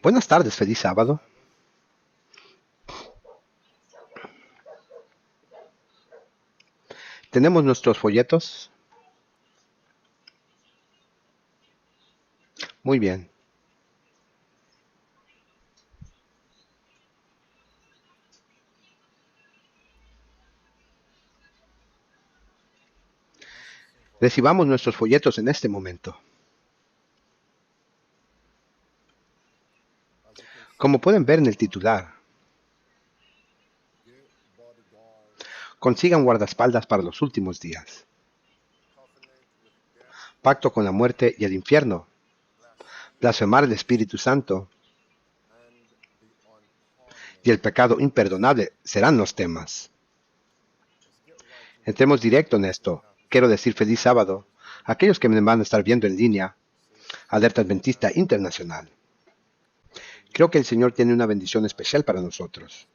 Buenas tardes, feliz sábado. Tenemos nuestros folletos. Muy bien. Recibamos nuestros folletos en este momento. Como pueden ver en el titular, consigan guardaespaldas para los últimos días. Pacto con la muerte y el infierno. Blasfemar el Espíritu Santo y el pecado imperdonable serán los temas. Entremos directo en esto. Quiero decir feliz sábado a aquellos que me van a estar viendo en línea. Alerta Adventista Internacional. Creo que el Señor tiene una bendición especial para nosotros.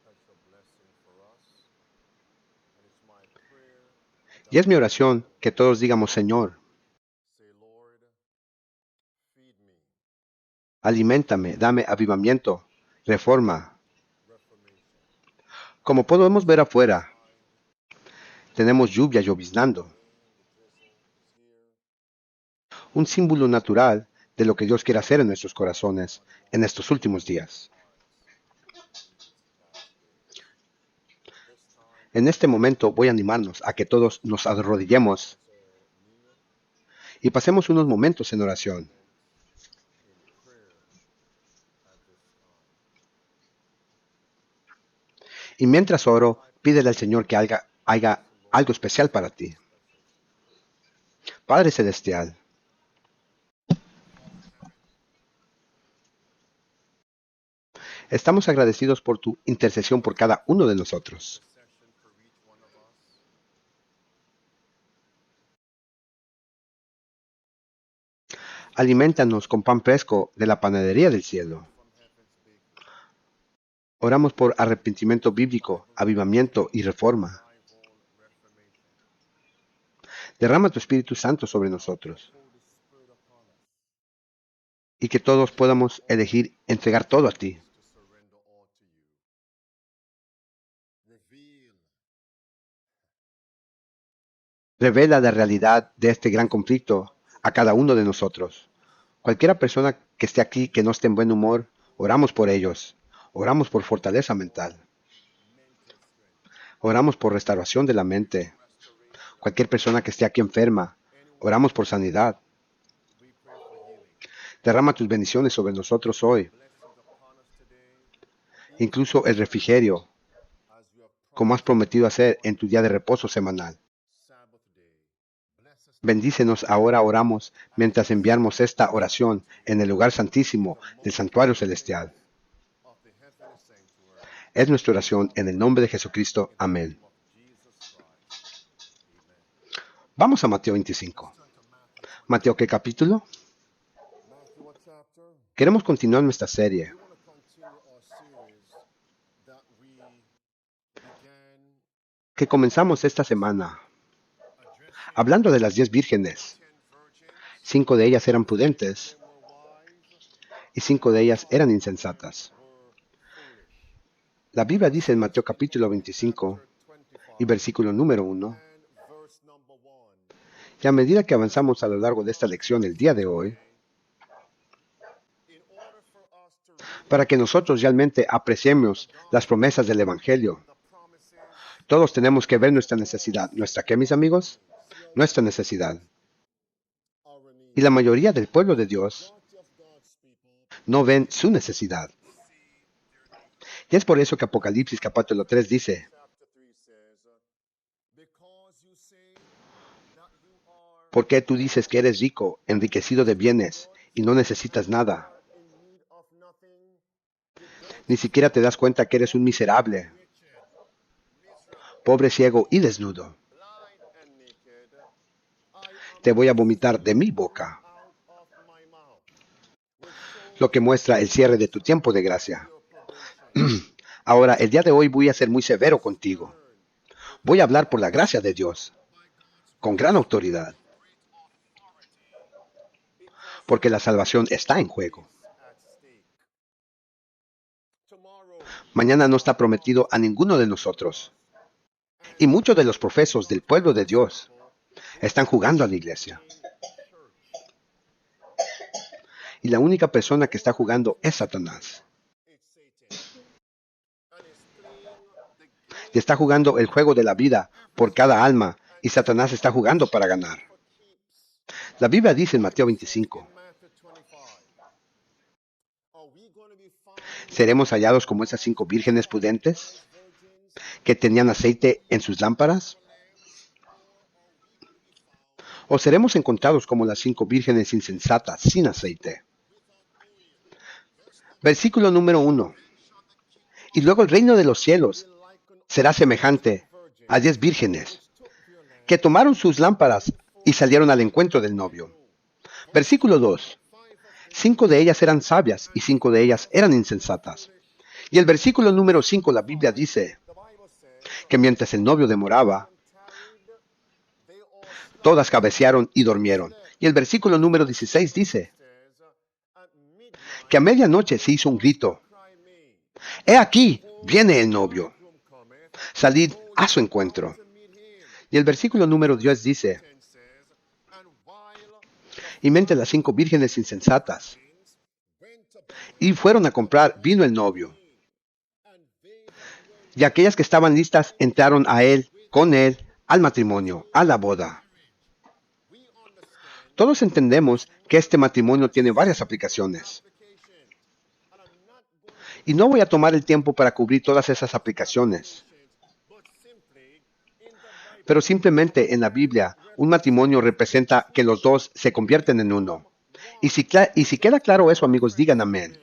Y es mi oración que todos digamos, Señor, aliméntame, dame avivamiento, reforma. Como podemos ver afuera, tenemos lluvia lloviznando. Un símbolo natural de lo que Dios quiere hacer en nuestros corazones en estos últimos días. En este momento voy a animarnos a que todos nos arrodillemos y pasemos unos momentos en oración. Y mientras oro, pídele al Señor que haga algo especial para ti. Padre Celestial, estamos agradecidos por tu intercesión por cada uno de nosotros. Aliméntanos con pan fresco de la panadería del cielo. Oramos por arrepentimiento bíblico, avivamiento y reforma. Derrama tu Espíritu Santo sobre nosotros. Y que todos podamos elegir entregar todo a ti. Revela la realidad de este gran conflicto a cada uno de nosotros. Cualquiera persona que esté aquí que no esté en buen humor, oramos por ellos. Oramos por fortaleza mental. Oramos por restauración de la mente. Cualquier persona que esté aquí enferma, oramos por sanidad. Derrama tus bendiciones sobre nosotros hoy. Incluso el refrigerio, como has prometido hacer en tu día de reposo semanal. Bendícenos ahora, oramos, mientras enviamos esta oración en el lugar santísimo del santuario celestial. Es nuestra oración en el nombre de Jesucristo. Amén. Vamos a Mateo 25. ¿Mateo qué capítulo? Queremos continuar nuestra serie. Que comenzamos esta semana hablando de las 10 vírgenes. 5 de ellas eran prudentes y 5 de ellas eran insensatas. La Biblia dice en Mateo capítulo 25 y versículo número 1, y a medida que avanzamos a lo largo de esta lección el día de hoy, para que nosotros realmente apreciemos las promesas del Evangelio, todos tenemos que ver nuestra necesidad. ¿Nuestra qué, mis amigos? Nuestra necesidad. Y la mayoría del pueblo de Dios no ven su necesidad. Y es por eso que Apocalipsis capítulo 3 dice, ¿por qué tú dices que eres rico, enriquecido de bienes, y no necesitas nada? Ni siquiera te das cuenta que eres un miserable, pobre, ciego y desnudo. Te voy a vomitar de mi boca. Lo que muestra el cierre de tu tiempo de gracia. Ahora, el día de hoy voy a ser muy severo contigo. Voy a hablar por la gracia de Dios, con gran autoridad, porque la salvación está en juego. Mañana no está prometido a ninguno de nosotros. Y muchos de los profesos del pueblo de Dios están jugando a la iglesia. Y la única persona que está jugando es Satanás. Y está jugando el juego de la vida por cada alma. Y Satanás está jugando para ganar. La Biblia dice en Mateo 25, ¿seremos hallados como esas 5 vírgenes prudentes que tenían aceite en sus lámparas? ¿O seremos encontrados como las 5 vírgenes insensatas sin aceite? Versículo número 1. Y luego el reino de los cielos será semejante a 10 vírgenes que tomaron sus lámparas y salieron al encuentro del novio. Versículo 2. 5 de ellas eran sabias y 5 de ellas eran insensatas. Y el versículo número 5, la Biblia dice que mientras el novio demoraba, todas cabecearon y durmieron. Y el versículo número 16 dice que a medianoche se hizo un grito. He aquí, viene el novio. Salid a su encuentro. Y el versículo número 10 dice, y mientras las 5 vírgenes insensatas y fueron a comprar, vino el novio. Y aquellas que estaban listas entraron a él, con él, al matrimonio, a la boda. Todos entendemos que este matrimonio tiene varias aplicaciones. Y no voy a tomar el tiempo para cubrir todas esas aplicaciones. Pero simplemente en la Biblia, un matrimonio representa que los dos se convierten en uno. Y si queda claro eso, amigos, digan amén.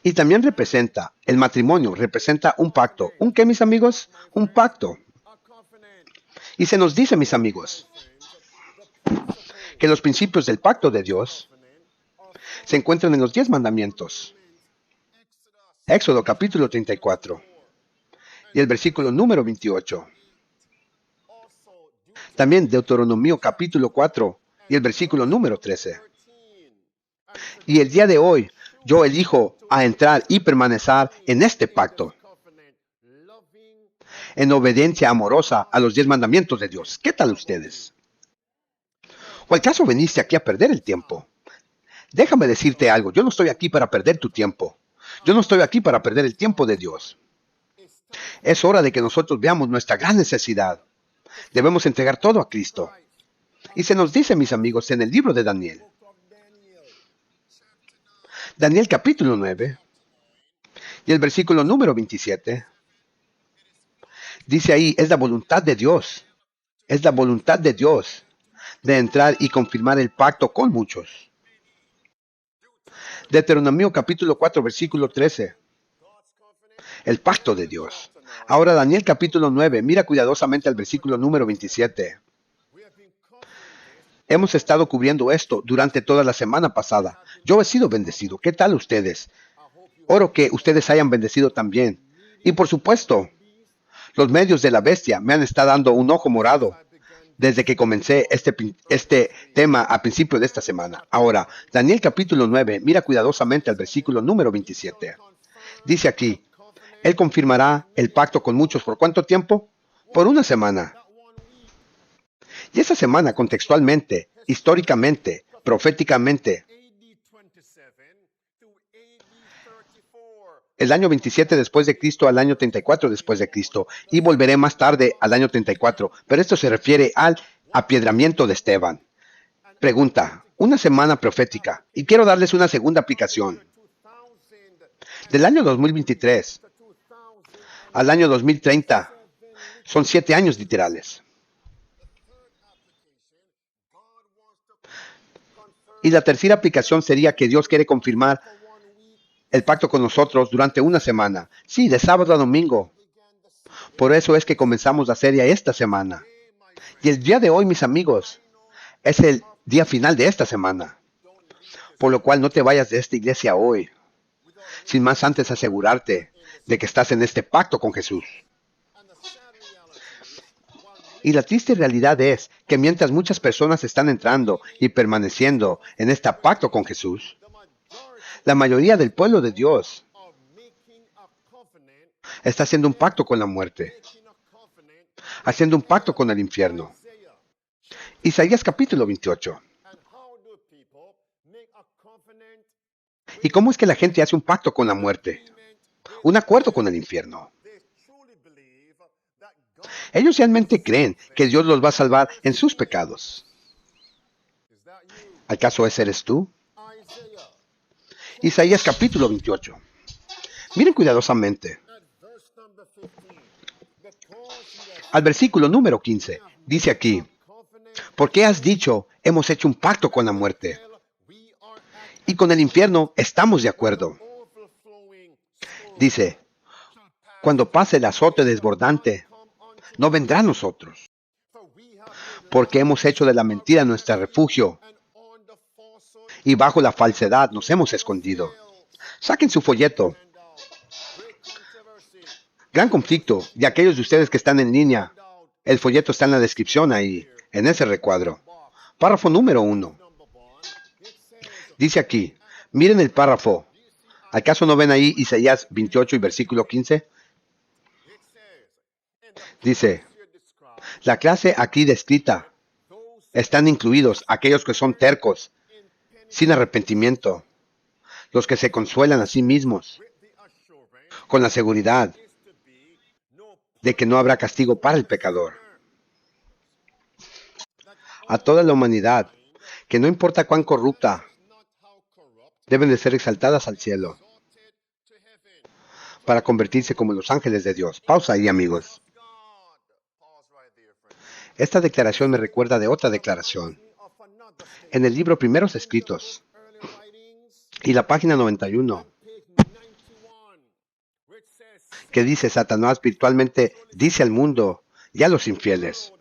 Y también representa, el matrimonio representa un pacto. ¿Un qué, mis amigos? Un pacto. Y se nos dice, mis amigos, que los principios del pacto de Dios se encuentran en los 10 mandamientos. Éxodo capítulo 34 y el versículo número 28. También Deuteronomio capítulo 4 y el versículo número 13. Y el día de hoy yo elijo a entrar y permanecer en este pacto, en obediencia amorosa a los 10 mandamientos de Dios. ¿Qué tal ustedes? ¿O acaso veniste aquí a perder el tiempo? Déjame decirte algo, yo no estoy aquí para perder tu tiempo. Yo no estoy aquí para perder el tiempo de Dios. Es hora de que nosotros veamos nuestra gran necesidad. Debemos entregar todo a Cristo. Y se nos dice, mis amigos, en el libro de Daniel. Daniel capítulo 9 y el versículo número 27. Dice ahí, es la voluntad de Dios. Es la voluntad de Dios de entrar y confirmar el pacto con muchos. Deuteronomio capítulo 4, versículo 13. El pacto de Dios. Ahora Daniel capítulo 9, mira cuidadosamente al versículo número 27. Hemos estado cubriendo esto durante toda la semana pasada. Yo he sido bendecido. ¿Qué tal ustedes? Oro que ustedes hayan bendecido también. Y por supuesto, los medios de la bestia me han estado dando un ojo morado desde que comencé este tema a principio de esta semana. Ahora, Daniel capítulo 9, mira cuidadosamente al versículo número 27. Dice aquí, Él confirmará el pacto con muchos. ¿Por cuánto tiempo? Por una semana. Y esa semana, contextualmente, históricamente, proféticamente, el año 27 después de Cristo al año 34 después de Cristo. Y volveré más tarde al año 34. Pero esto se refiere al apiedramiento de Esteban. Pregunta, una semana profética. Y quiero darles una segunda aplicación. Del año 2023 al año 2030 son 7 años literales. Y la tercera aplicación sería que Dios quiere confirmar el pacto con nosotros durante una semana. Sí, de sábado a domingo. Por eso es que comenzamos la serie esta semana. Y el día de hoy, mis amigos, es el día final de esta semana. Por lo cual no te vayas de esta iglesia hoy, sin más antes asegurarte de que estás en este pacto con Jesús. Y la triste realidad es que mientras muchas personas están entrando y permaneciendo en este pacto con Jesús, la mayoría del pueblo de Dios Está haciendo un pacto con la muerte, haciendo un pacto con el infierno. Isaías capítulo 28. ¿Y cómo es que la gente hace un pacto con la muerte? Un acuerdo con el infierno. Ellos realmente creen que Dios los va a salvar en sus pecados. ¿Acaso ese eres tú? Isaías capítulo 28. Miren cuidadosamente. Al versículo número 15. Dice aquí, ¿por qué has dicho, hemos hecho un pacto con la muerte? Y con el infierno estamos de acuerdo. Dice, cuando pase el azote desbordante, no vendrá a nosotros. Porque hemos hecho de la mentira nuestro refugio y bajo la falsedad nos hemos escondido. Saquen su folleto. Gran conflicto. Y aquellos de ustedes que están en línea, el folleto está en la descripción ahí, en ese recuadro. Párrafo número 1. Dice aquí, miren el párrafo. ¿Acaso no ven ahí Isaías 28 y versículo 15? Dice, la clase aquí descrita están incluidos aquellos que son tercos, sin arrepentimiento, los que se consuelan a sí mismos, con la seguridad de que no habrá castigo para el pecador. A toda la humanidad, que no importa cuán corrupta, deben de ser exaltadas al cielo para convertirse como los ángeles de Dios. Pausa ahí, amigos. Esta declaración me recuerda de otra declaración. En el libro Primeros Escritos y la página 91, que dice Satanás virtualmente dice al mundo y a los infieles,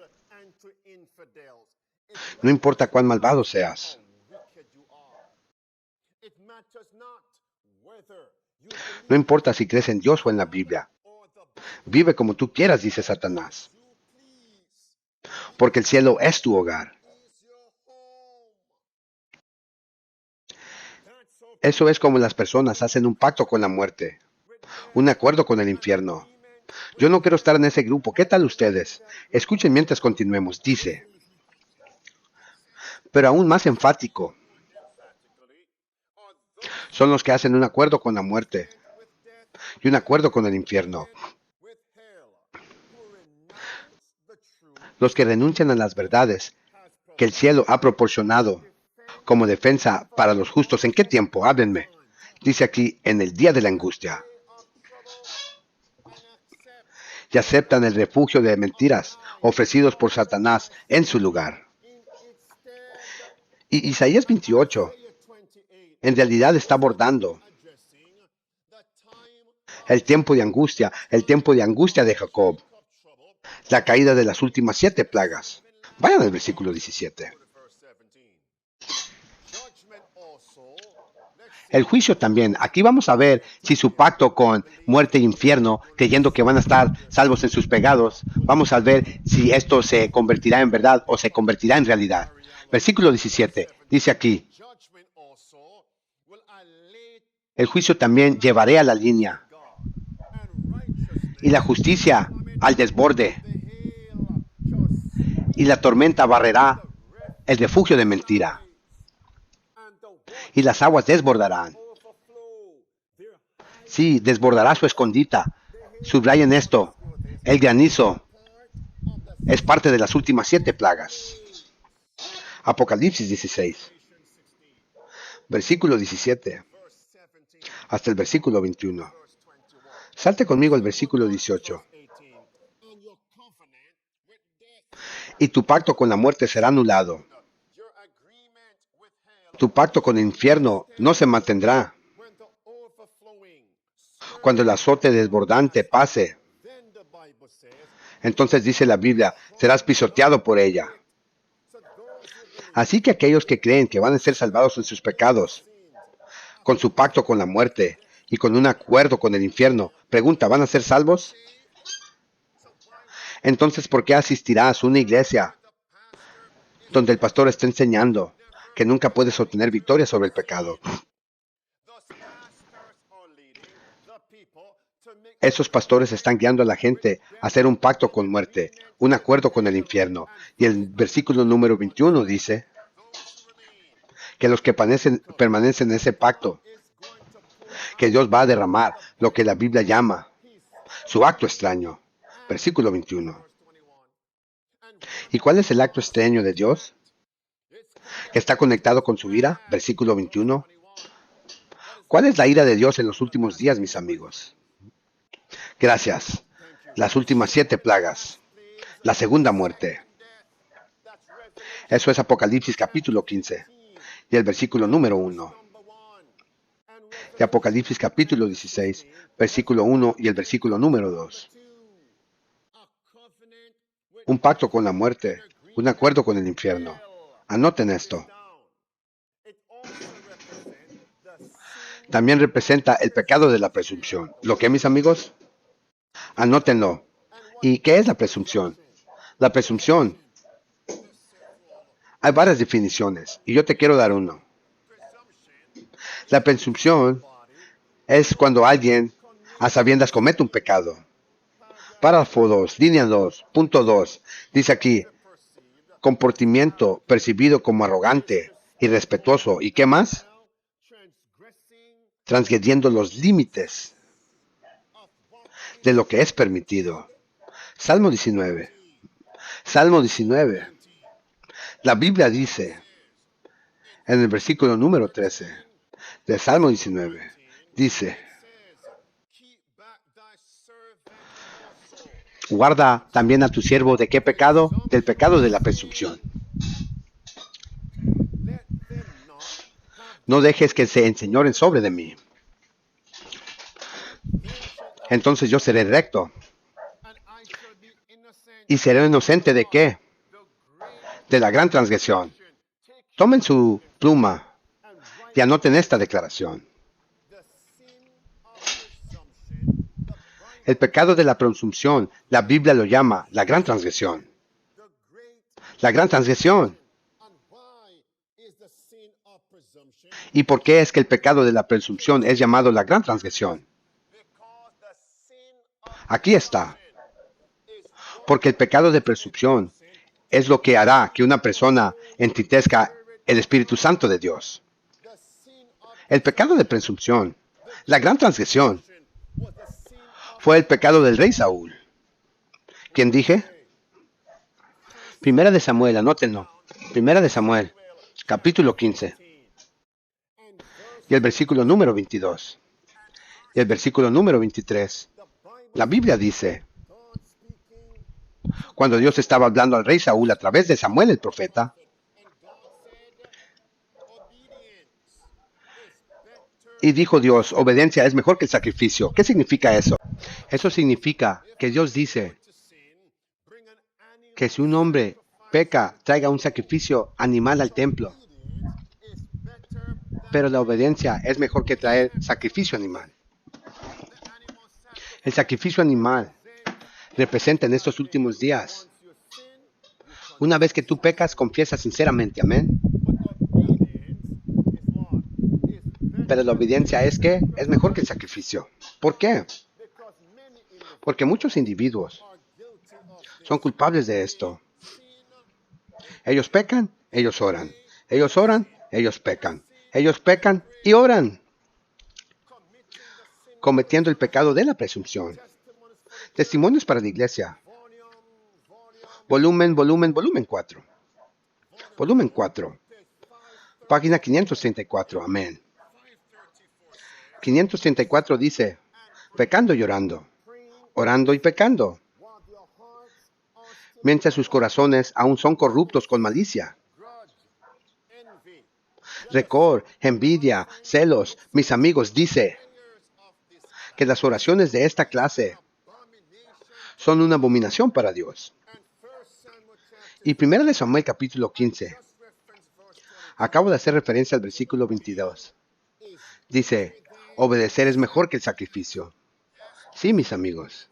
no importa cuán malvado seas, no importa si crees en Dios o en la Biblia, vive como tú quieras, dice Satanás, porque el cielo es tu hogar. Eso es como las personas hacen un pacto con la muerte, un acuerdo con el infierno. Yo no quiero estar en ese grupo. ¿Qué tal ustedes? Escuchen mientras continuemos. Dice, pero aún más enfático, son los que hacen un acuerdo con la muerte y un acuerdo con el infierno. Los que renuncian a las verdades que el cielo ha proporcionado como defensa para los justos. ¿En qué tiempo? Háblenme. Dice aquí, en el día de la angustia. Y aceptan el refugio de mentiras ofrecidos por Satanás en su lugar. Y Isaías 28 en realidad está abordando el tiempo de angustia de Jacob, la caída de las últimas 7 plagas. Vayan al versículo 17. El juicio también. Aquí vamos a ver si su pacto con muerte e infierno, creyendo que van a estar salvos en sus pecados, vamos a ver si esto se convertirá en verdad o se convertirá en realidad. Versículo 17. Dice aquí, el juicio también llevaré a la línea y la justicia al desborde y la tormenta barrerá el refugio de mentira y las aguas desbordarán. Sí, desbordará su escondita. Subrayen esto. El granizo es parte de las últimas 7 plagas. Apocalipsis 16. Versículo 17. Hasta el versículo 21. Salte conmigo al versículo 18. Y tu pacto con la muerte será anulado. Tu pacto con el infierno no se mantendrá. Cuando el azote desbordante pase, entonces dice la Biblia, serás pisoteado por ella. Así que aquellos que creen que van a ser salvados en sus pecados, con su pacto con la muerte y con un acuerdo con el infierno, pregunta, ¿van a ser salvos? Entonces, ¿por qué asistirás a una iglesia donde el pastor está enseñando que nunca puedes obtener victoria sobre el pecado? Esos pastores están guiando a la gente a hacer un pacto con muerte, un acuerdo con el infierno. Y el versículo número 21 dice que los que permanecen en ese pacto, que Dios va a derramar lo que la Biblia llama su acto extraño. Versículo 21. ¿Y cuál es el acto extraño de Dios? Que está conectado con su ira. Versículo 21. ¿Cuál es la ira de Dios en los últimos días, mis amigos? Gracias. Las últimas 7 plagas. La segunda muerte. Eso es Apocalipsis capítulo 15 y el versículo número 1. Y Apocalipsis capítulo 16, versículo 1 y el versículo número 2. Un pacto con la muerte, un acuerdo con el infierno. Anoten esto. También representa el pecado de la presunción. ¿Lo que, mis amigos? Anótenlo. ¿Y qué es la presunción? La presunción. Hay varias definiciones y yo te quiero dar uno. La presunción es cuando alguien a sabiendas comete un pecado. Párrafo 2, línea 2, punto 2. Dice aquí, comportamiento percibido como arrogante, irrespetuoso. ¿Y qué más? Transgrediendo los límites de lo que es permitido. Salmo 19. Salmo 19. La Biblia dice, en el versículo número 13 de Salmo 19, dice, guarda también a tu siervo de qué pecado, del pecado de la presunción. No dejes que se enseñoren sobre de mí. Entonces yo seré recto. ¿Y seré inocente de qué? De la gran transgresión. Tomen su pluma y anoten esta declaración. El pecado de la presunción, la Biblia lo llama la gran transgresión. La gran transgresión. ¿Y por qué es que el pecado de la presunción es llamado la gran transgresión? Aquí está. Porque el pecado de presunción es lo que hará que una persona entristezca el Espíritu Santo de Dios. El pecado de presunción, la gran transgresión, fue el pecado del rey Saúl. ¿Quién dije? Primera de Samuel, anótenlo. Primera de Samuel, capítulo 15. Y el versículo número 22. Y el versículo número 23. La Biblia dice, cuando Dios estaba hablando al rey Saúl a través de Samuel el profeta, y dijo Dios, obediencia es mejor que el sacrificio. ¿Qué significa eso? Eso significa que Dios dice que si un hombre peca, traiga un sacrificio animal al templo. Pero la obediencia es mejor que traer sacrificio animal. El sacrificio animal representa en estos últimos días. Una vez que tú pecas, confiesa sinceramente, amén. Pero la obediencia es que es mejor que el sacrificio. ¿Por qué? Porque muchos individuos son culpables de esto. Ellos pecan, ellos oran. Ellos oran, ellos pecan. Ellos pecan y oran, cometiendo el pecado de la presunción. Testimonios para la iglesia. Volumen 4. Volumen 4. Página 534. Amén. 534 dice, pecando y orando, orando y pecando, mientras sus corazones aún son corruptos con malicia. Rencor, envidia, celos, mis amigos, dice que las oraciones de esta clase son una abominación para Dios. Y 1 Samuel capítulo 15, acabo de hacer referencia al versículo 22. Dice, obedecer es mejor que el sacrificio. Sí, mis amigos.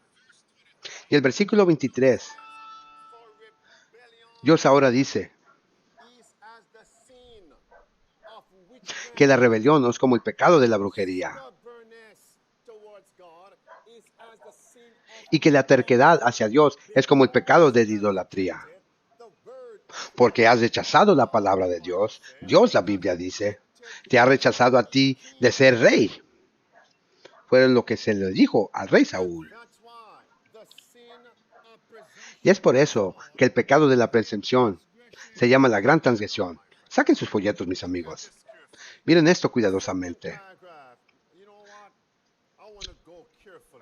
Y el versículo 23, Dios ahora dice que la rebelión no es como el pecado de la brujería. y que la terquedad hacia Dios es como el pecado de la idolatría. Porque has rechazado la palabra de Dios. Dios, la Biblia dice, te ha rechazado a ti de ser rey. Fue lo que se le dijo al rey Saúl. Y es por eso que el pecado de la presunción se llama la gran transgresión. Saquen sus folletos, mis amigos. Miren esto cuidadosamente.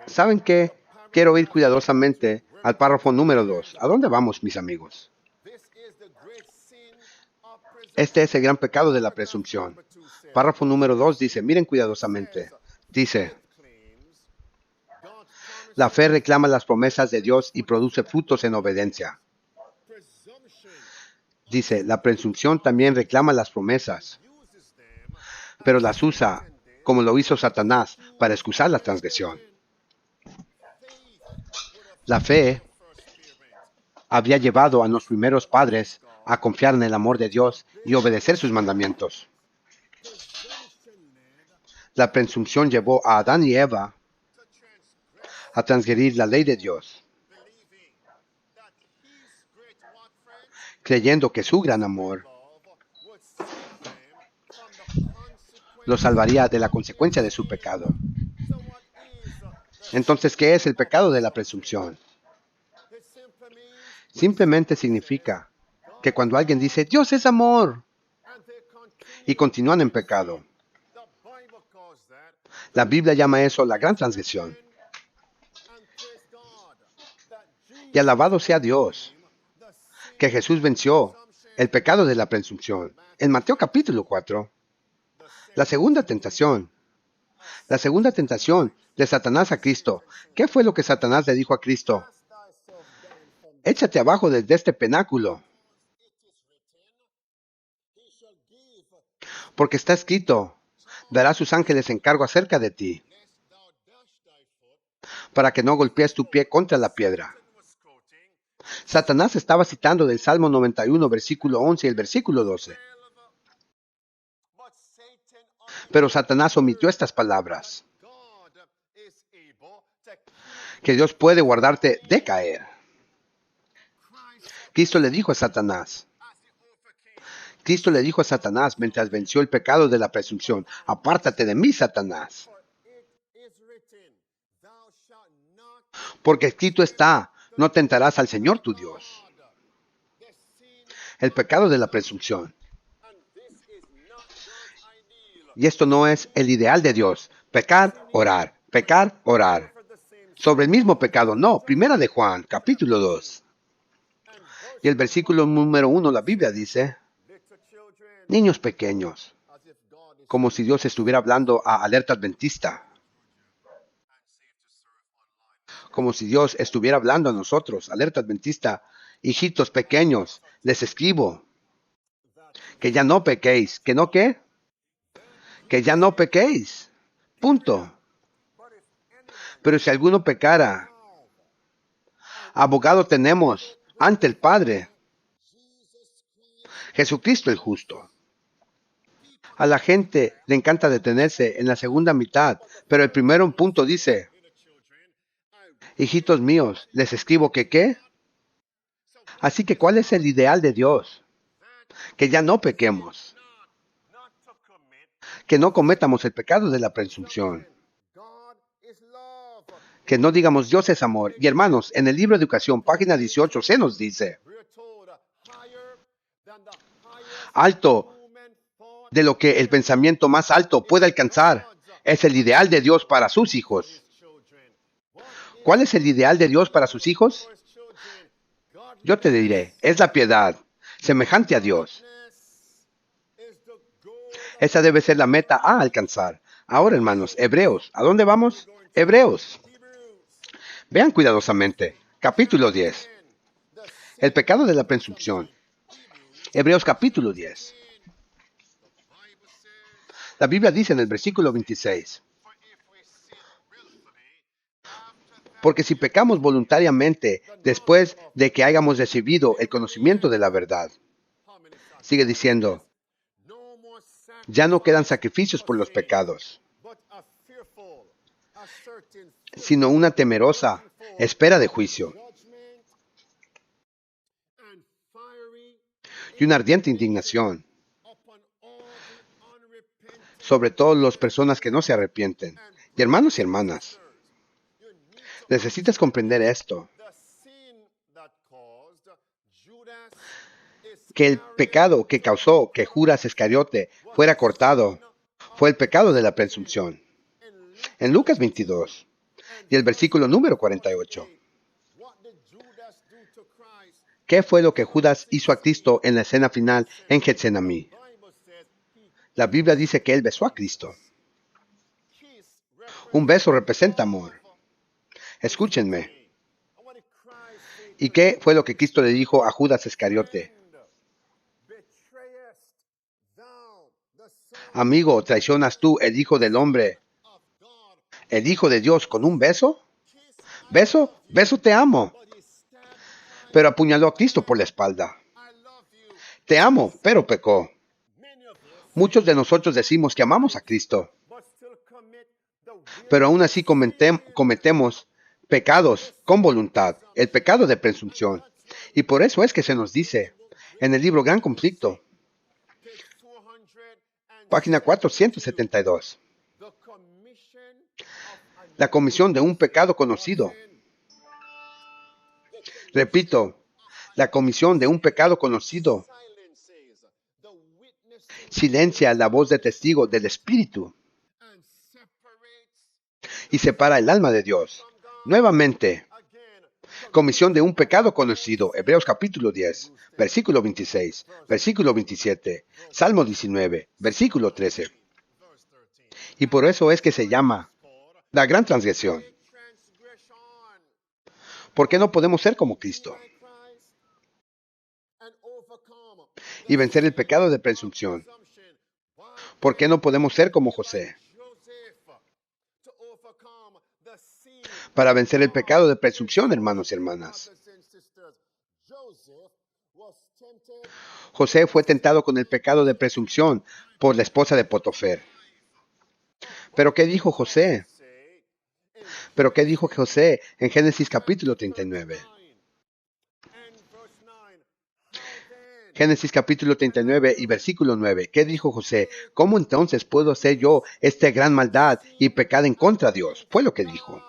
¿Saben qué? Quiero ir cuidadosamente al párrafo número 2. ¿A dónde vamos, mis amigos? Este es el gran pecado de la presunción. Párrafo número 2 dice, miren cuidadosamente. Dice, la fe reclama las promesas de Dios y produce frutos en obediencia. Dice, la presunción también reclama las promesas, pero las usa, como lo hizo Satanás, para excusar la transgresión. La fe había llevado a los primeros padres a confiar en el amor de Dios y obedecer sus mandamientos. La presunción llevó a Adán y Eva a transgredir la ley de Dios, creyendo que su gran amor los salvaría de la consecuencia de su pecado. Entonces, ¿qué es el pecado de la presunción? Simplemente significa que cuando alguien dice, Dios es amor, y continúan en pecado, la Biblia llama eso la gran transgresión. Y alabado sea Dios, que Jesús venció el pecado de la presunción. En Mateo capítulo 4, la segunda tentación de Satanás a Cristo. ¿Qué fue lo que Satanás le dijo a Cristo? Échate abajo desde este penáculo, porque está escrito, dará a sus ángeles encargo acerca de ti, para que no golpees tu pie contra la piedra. Satanás estaba citando del Salmo 91, versículo 11 y el versículo 12. Pero Satanás omitió estas palabras, que Dios puede guardarte de caer. Cristo le dijo a Satanás, mientras venció el pecado de la presunción, apártate de mí, Satanás. Porque escrito está, no tentarás al Señor tu Dios. El pecado de la presunción. Y esto no es el ideal de Dios. Pecar, orar. Pecar, orar. Sobre el mismo pecado, no. Primera de Juan, capítulo 2. Y el versículo número 1, la Biblia dice, niños pequeños, como si Dios estuviera hablando a alerta adventista. Como si Dios estuviera hablando a nosotros, alerta adventista. Hijitos pequeños, les escribo, que ya no pequéis. ¿Que no qué? Que ya no pequéis. Punto. Pero si alguno pecara, abogado tenemos ante el Padre, Jesucristo el justo. A la gente le encanta detenerse en la segunda mitad, pero el primero punto dice, hijitos míos, les escribo que ¿qué? Así que, ¿cuál es el ideal de Dios? Que ya no pequemos. Que no cometamos el pecado de la presunción. Que no digamos Dios es amor. Y hermanos, en el libro de Educación, página 18, se nos dice, alto de lo que el pensamiento más alto puede alcanzar es el ideal de Dios para sus hijos. ¿Cuál es el ideal de Dios para sus hijos? Yo te diré, es la piedad, semejante a Dios. Esa debe ser la meta a alcanzar. Ahora, hermanos, Hebreos. ¿A dónde vamos? Hebreos. Vean cuidadosamente. Capítulo 10. El pecado de la presunción. Hebreos capítulo 10. La Biblia dice en el versículo 26. Porque si pecamos voluntariamente después de que hayamos recibido el conocimiento de la verdad, sigue diciendo, ya no quedan sacrificios por los pecados, sino una temerosa espera de juicio y una ardiente indignación sobre todas las personas que no se arrepienten. Y hermanos y hermanas, necesitas comprender esto, que el pecado que causó que Judas Iscariote fuera cortado fue el pecado de la presunción. En Lucas 22 y el versículo número 48. ¿Qué fue lo que Judas hizo a Cristo en la escena final en Getsemaní? La Biblia dice que él besó a Cristo. Un beso representa amor. Escúchenme. ¿Y qué fue lo que Cristo le dijo a Judas Iscariote? Amigo, ¿traicionas tú el Hijo del Hombre, el Hijo de Dios, con un beso? ¿Beso? Beso, te amo. Pero apuñaló a Cristo por la espalda. Te amo, pero pecó. Muchos de nosotros decimos que amamos a Cristo, pero aún así cometemos pecados con voluntad, el pecado de presunción. Y por eso es que se nos dice en el libro Gran Conflicto, página 472, la comisión de un pecado conocido. Repito, la comisión de un pecado conocido silencia la voz de testigo del Espíritu y separa el alma de Dios. Nuevamente, comisión de un pecado conocido. Hebreos capítulo 10, versículo 26, versículo 27, Salmo 19, versículo 13. Y por eso es que se llama la gran transgresión. ¿Por qué no podemos ser como Cristo y vencer el pecado de presunción? ¿Por qué no podemos ser como José para vencer el pecado de presunción, hermanos y hermanas? José fue tentado con el pecado de presunción por la esposa de Potifer. ¿Pero qué dijo José? ¿Pero qué dijo José en Génesis capítulo 39? Génesis capítulo 39 y versículo 9. ¿Qué dijo José? ¿Cómo entonces puedo hacer yo esta gran maldad y pecar en contra de Dios? Fue lo que dijo.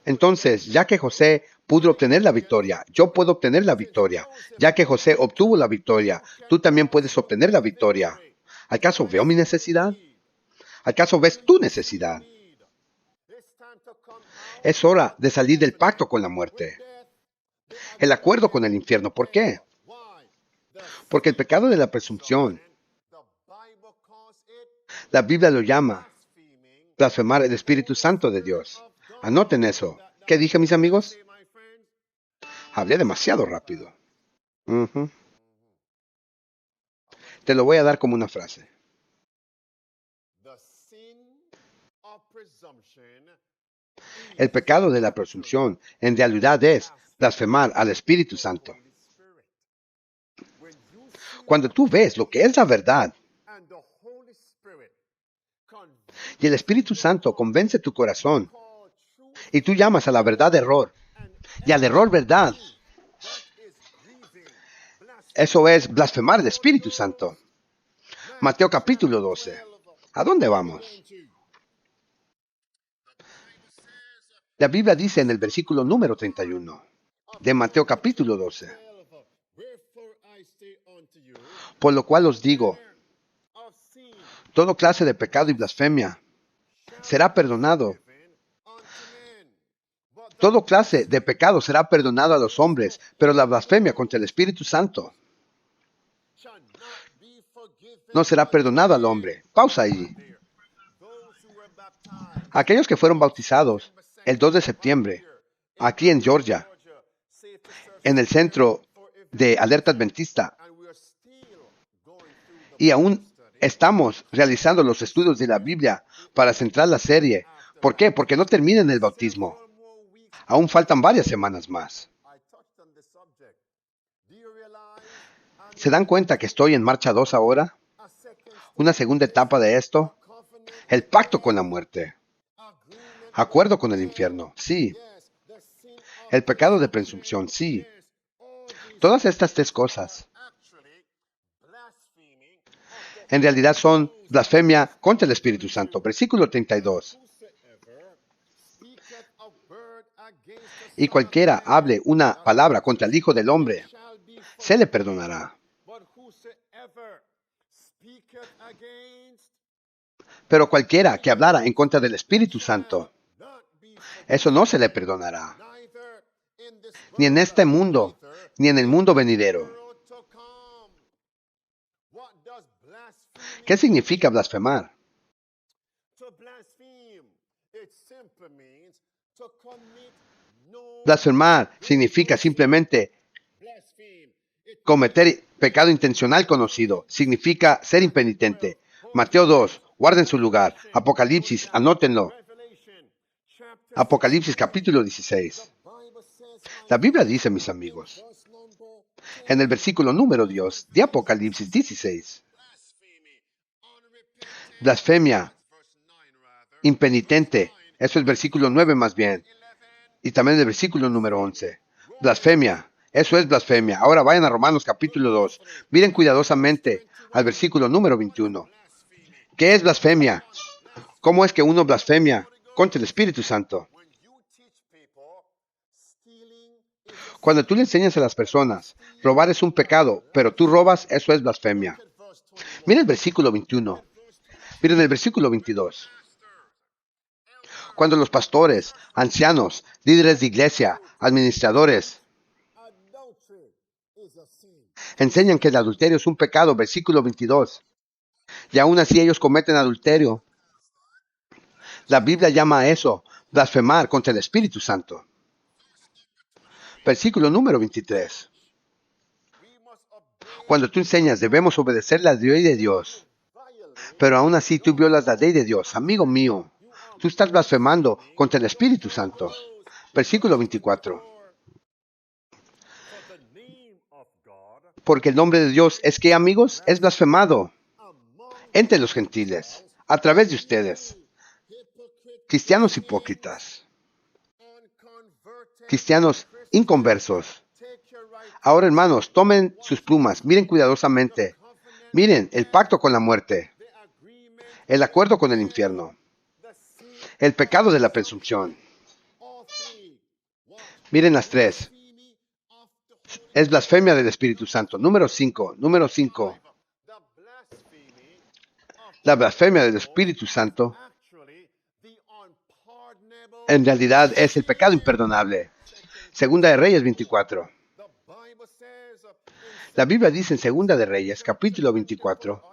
Entonces, ya que José pudo obtener la victoria, yo puedo obtener la victoria. Ya que José obtuvo la victoria, tú también puedes obtener la victoria. ¿Acaso veo mi necesidad? ¿Acaso ves tu necesidad? Es hora de salir del pacto con la muerte, el acuerdo con el infierno. ¿Por qué? Porque el pecado de la presunción, la Biblia lo llama blasfemar el Espíritu Santo de Dios. Anoten eso. ¿Qué dije, mis amigos? Hablé demasiado rápido. Te lo voy a dar como una frase. El pecado de la presunción en realidad es blasfemar al Espíritu Santo. Cuando tú ves lo que es la verdad y el Espíritu Santo convence tu corazón y tú llamas a la verdad error y al error verdad, eso es blasfemar el Espíritu Santo. Mateo capítulo 12. ¿A dónde vamos? La Biblia dice en el versículo número 31 de Mateo capítulo 12. Por lo cual os digo, toda clase de pecado y blasfemia será perdonado. Toda clase de pecado será perdonado a los hombres, pero la blasfemia contra el Espíritu Santo no será perdonado al hombre. Pausa ahí. Aquellos que fueron bautizados el 2 de septiembre, aquí en Georgia, en el centro de Alerta Adventista, y aún estamos realizando los estudios de la Biblia para centrar la serie. ¿Por qué? Porque no termina en el bautismo. Aún faltan varias semanas más. ¿Se dan cuenta que estoy en marcha 2 ahora? Una segunda etapa de esto, el pacto con la muerte. Acuerdo con el infierno, sí. El pecado de presunción, sí. Todas estas tres cosas en realidad son blasfemia contra el Espíritu Santo. Versículo 32. Y cualquiera hable una palabra contra el Hijo del Hombre, se le perdonará. Pero cualquiera que hablara en contra del Espíritu Santo, eso no se le perdonará. Ni en este mundo, ni en el mundo venidero. ¿Qué significa blasfemar? Blasfemar significa simplemente cometer pecado intencional conocido. Significa ser impenitente. Mateo 2, guarden su lugar. Apocalipsis, anótenlo. Apocalipsis capítulo 16. La Biblia dice, mis amigos, en el versículo número 10 de Apocalipsis 16, blasfemia, impenitente, eso es versículo 9 más bien, y también el versículo número 11, blasfemia, eso es blasfemia. Ahora vayan a Romanos capítulo 2, miren cuidadosamente al versículo número 21. ¿Qué es blasfemia? ¿Cómo es que uno blasfemia contra el Espíritu Santo? Cuando tú le enseñas a las personas, robar es un pecado, pero tú robas, eso es blasfemia. Miren el versículo 21. Miren el versículo 22. Cuando los pastores, ancianos, líderes de iglesia, administradores, enseñan que el adulterio es un pecado, versículo 22, y aún así ellos cometen adulterio, la Biblia llama a eso blasfemar contra el Espíritu Santo. Versículo número 23. Cuando tú enseñas, debemos obedecer la ley de Dios, pero aún así tú violas la ley de Dios. Amigo mío, tú estás blasfemando contra el Espíritu Santo. Versículo 24. Porque el nombre de Dios es que, amigos, es blasfemado entre los gentiles, a través de ustedes, cristianos hipócritas, cristianos inconversos. Ahora, hermanos, tomen sus plumas, miren cuidadosamente, miren el pacto con la muerte, el acuerdo con el infierno, el pecado de la presunción. Miren las tres. Es blasfemia del Espíritu Santo. Número 5. La blasfemia del Espíritu Santo en realidad es el pecado imperdonable. Segunda de Reyes 24. La Biblia dice en Segunda de Reyes, capítulo 24.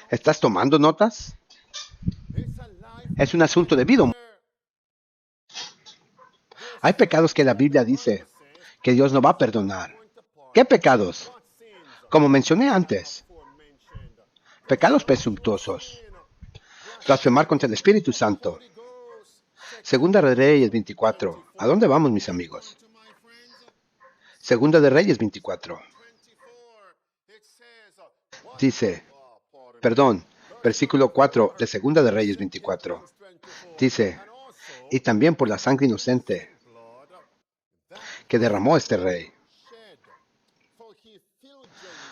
¿Estás tomando notas? Es un asunto de vida o muerte. Hay pecados que la Biblia dice que Dios no va a perdonar. ¿Qué pecados? Como mencioné antes, pecados presuntuosos, blasfemar contra el Espíritu Santo. Segunda de Reyes 24. ¿A dónde vamos, mis amigos? Segunda de Reyes 24. Dice, versículo 4 de Segunda de Reyes 24. Dice, y también por la sangre inocente que derramó este rey.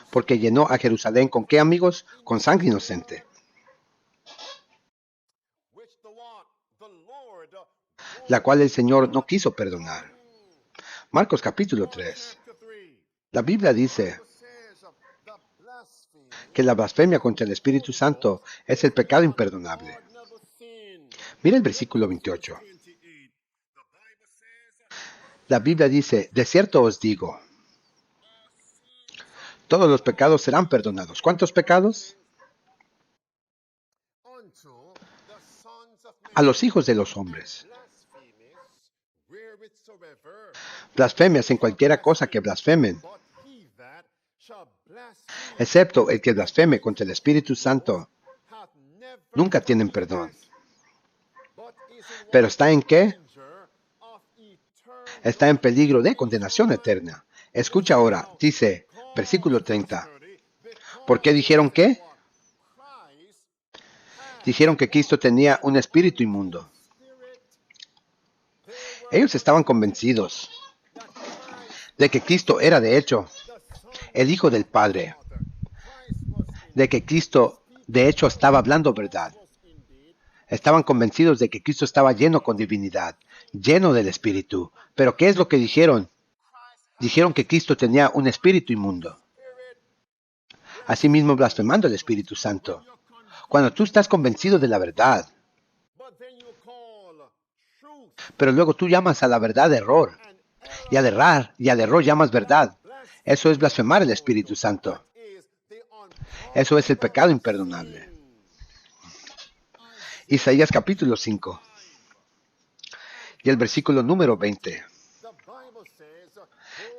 Porque llenó a Jerusalén ¿con qué, amigos? Con sangre inocente. La cual el Señor no quiso perdonar. Marcos capítulo 3. La Biblia dice que la blasfemia contra el Espíritu Santo es el pecado imperdonable. Mira el versículo 28. La Biblia dice, de cierto os digo, todos los pecados serán perdonados. ¿Cuántos pecados? A los hijos de los hombres. Blasfemias en cualquiera cosa que blasfemen, excepto el que blasfeme contra el Espíritu Santo, nunca tienen perdón. ¿Pero está en qué? Está en peligro de condenación eterna. Escucha ahora, dice, versículo 30. ¿Por qué dijeron qué? Dijeron que Cristo tenía un espíritu inmundo. Ellos estaban convencidos de que Cristo era de hecho el Hijo del Padre, de que Cristo de hecho estaba hablando verdad. Estaban convencidos de que Cristo estaba lleno con divinidad, lleno del Espíritu. Pero ¿qué es lo que dijeron? Dijeron que Cristo tenía un espíritu inmundo. Asimismo, blasfemando el Espíritu Santo. Cuando tú estás convencido de la verdad, pero luego tú llamas a la verdad error, y al error llamas verdad, eso es blasfemar el Espíritu Santo. Eso es el pecado imperdonable. Isaías capítulo 5 y el versículo número 20.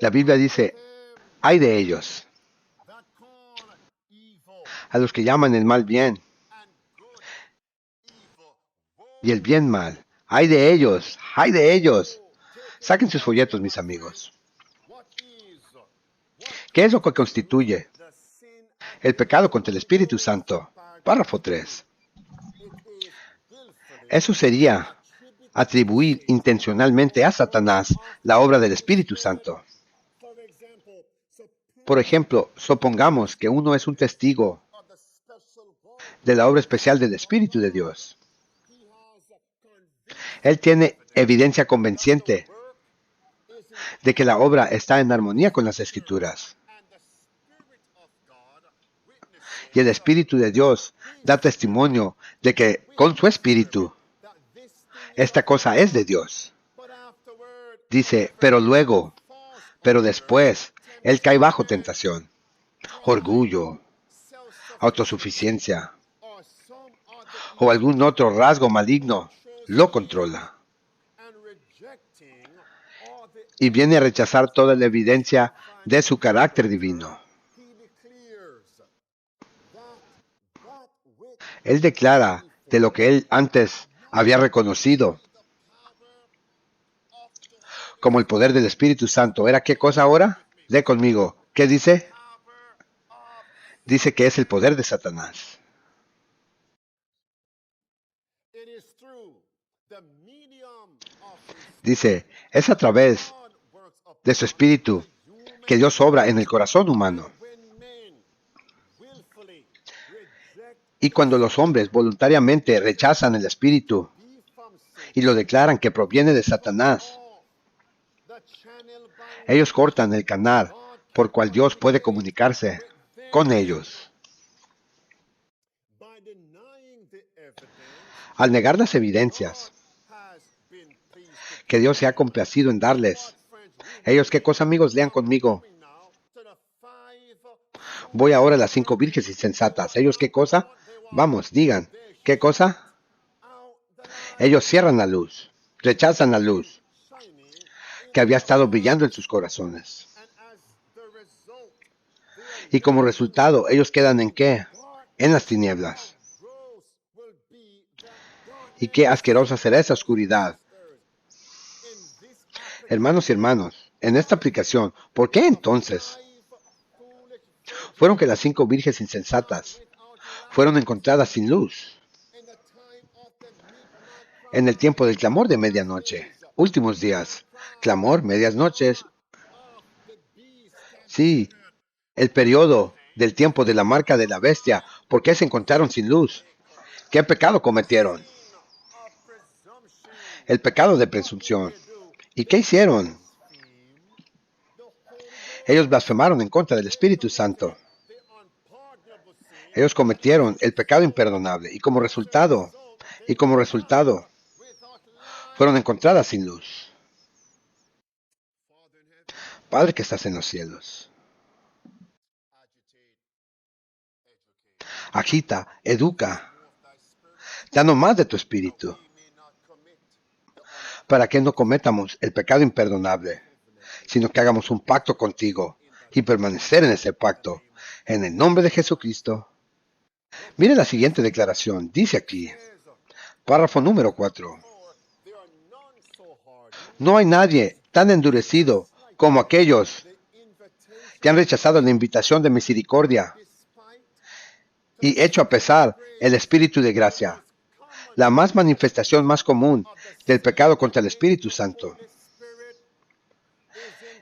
La Biblia dice, ay de ellos, a los que llaman el mal bien y el bien mal. Ay de ellos, ay de ellos. Saquen sus folletos, mis amigos. ¿Qué es lo que constituye el pecado contra el Espíritu Santo? Párrafo 3. Eso sería atribuir intencionalmente a Satanás la obra del Espíritu Santo. Por ejemplo, supongamos que uno es un testigo de la obra especial del Espíritu de Dios. Él tiene evidencia convincente de que la obra está en armonía con las Escrituras. Y el Espíritu de Dios da testimonio de que con su Espíritu esta cosa es de Dios. Dice, pero después, él cae bajo tentación, orgullo, autosuficiencia o algún otro rasgo maligno lo controla. Y viene a rechazar toda la evidencia de su carácter divino. Él declara de lo que él antes había reconocido como el poder del Espíritu Santo. ¿Era qué cosa ahora? Lee conmigo. ¿Qué dice? Dice que es el poder de Satanás. Dice, es a través de su Espíritu que Dios obra en el corazón humano. Y cuando los hombres voluntariamente rechazan el Espíritu y lo declaran que proviene de Satanás, ellos cortan el canal por cual Dios puede comunicarse con ellos. Al negar las evidencias que Dios se ha complacido en darles, ellos, ¿qué cosa, amigos? Lean conmigo. Voy ahora a las 5 vírgenes insensatas. ¿Ellos qué cosa? Vamos, digan. ¿Qué cosa? Ellos cierran la luz, rechazan la luz que había estado brillando en sus corazones. Y como resultado, ellos quedan ¿en qué? En las tinieblas. Y qué asquerosa será esa oscuridad. Hermanos y hermanos, en esta aplicación, ¿por qué entonces fueron que las 5 vírgenes insensatas fueron encontradas sin luz? En el tiempo del clamor de medianoche, últimos días, clamor, medias noches. Sí, el periodo del tiempo de la marca de la bestia. ¿Por qué se encontraron sin luz? ¿Qué pecado cometieron? El pecado de presunción. ¿Y qué hicieron? Ellos blasfemaron en contra del Espíritu Santo. Ellos cometieron el pecado imperdonable y como resultado, fueron encontradas sin luz. Padre que estás en los cielos, agita, educa, danos más de tu Espíritu, para que no cometamos el pecado imperdonable, sino que hagamos un pacto contigo y permanecer en ese pacto, en el nombre de Jesucristo. Mire la siguiente declaración, dice aquí, párrafo número 4. No hay nadie tan endurecido como aquellos que han rechazado la invitación de misericordia y hecho a pesar el Espíritu de gracia. La manifestación más común del pecado contra el Espíritu Santo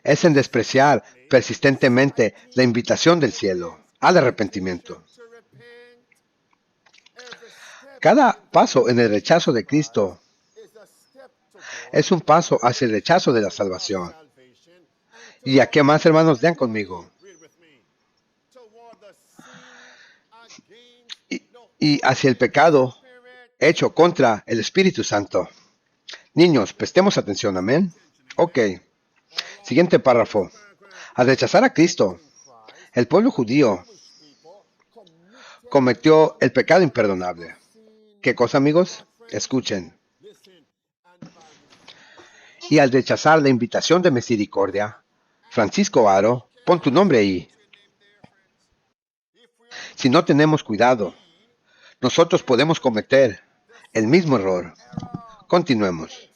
es en despreciar persistentemente la invitación del cielo al arrepentimiento. Cada paso en el rechazo de Cristo es un paso hacia el rechazo de la salvación. ¿Y a qué más, hermanos? Lean conmigo. Y hacia el pecado hecho contra el Espíritu Santo. Niños, prestemos atención, amén. Ok. Siguiente párrafo. Al rechazar a Cristo, el pueblo judío cometió el pecado imperdonable. ¿Qué cosa, amigos? Escuchen. Y al rechazar la invitación de misericordia, Francisco Aro, pon tu nombre ahí. Si no tenemos cuidado, nosotros podemos cometer el mismo error. Continuemos.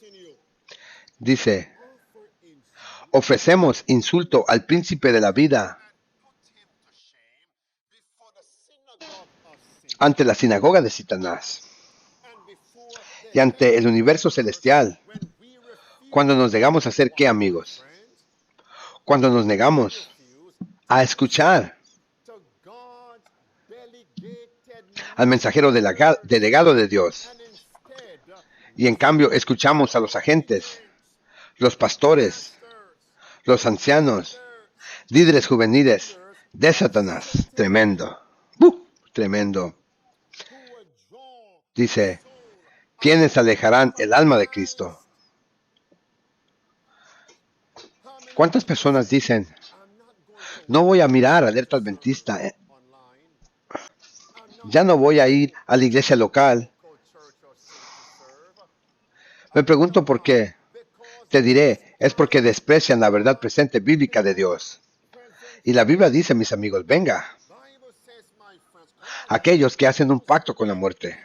Dice, ofrecemos insulto al príncipe de la vida ante la sinagoga de Satanás y ante el universo celestial. Cuando nos negamos a hacer ¿qué, amigos? Cuando nos negamos a escuchar al mensajero delegado de Dios. Y en cambio escuchamos a los agentes, los pastores, los ancianos, líderes juveniles de Satanás. Tremendo. Tremendo. Dice, ¿quiénes alejarán el alma de Cristo? ¿Cuántas personas dicen, no voy a mirar alerta adventista? Ya no voy a ir a la iglesia local. Me pregunto por qué. Te diré, es porque desprecian la verdad presente bíblica de Dios. Y la Biblia dice, mis amigos, venga. Aquellos que hacen un pacto con la muerte,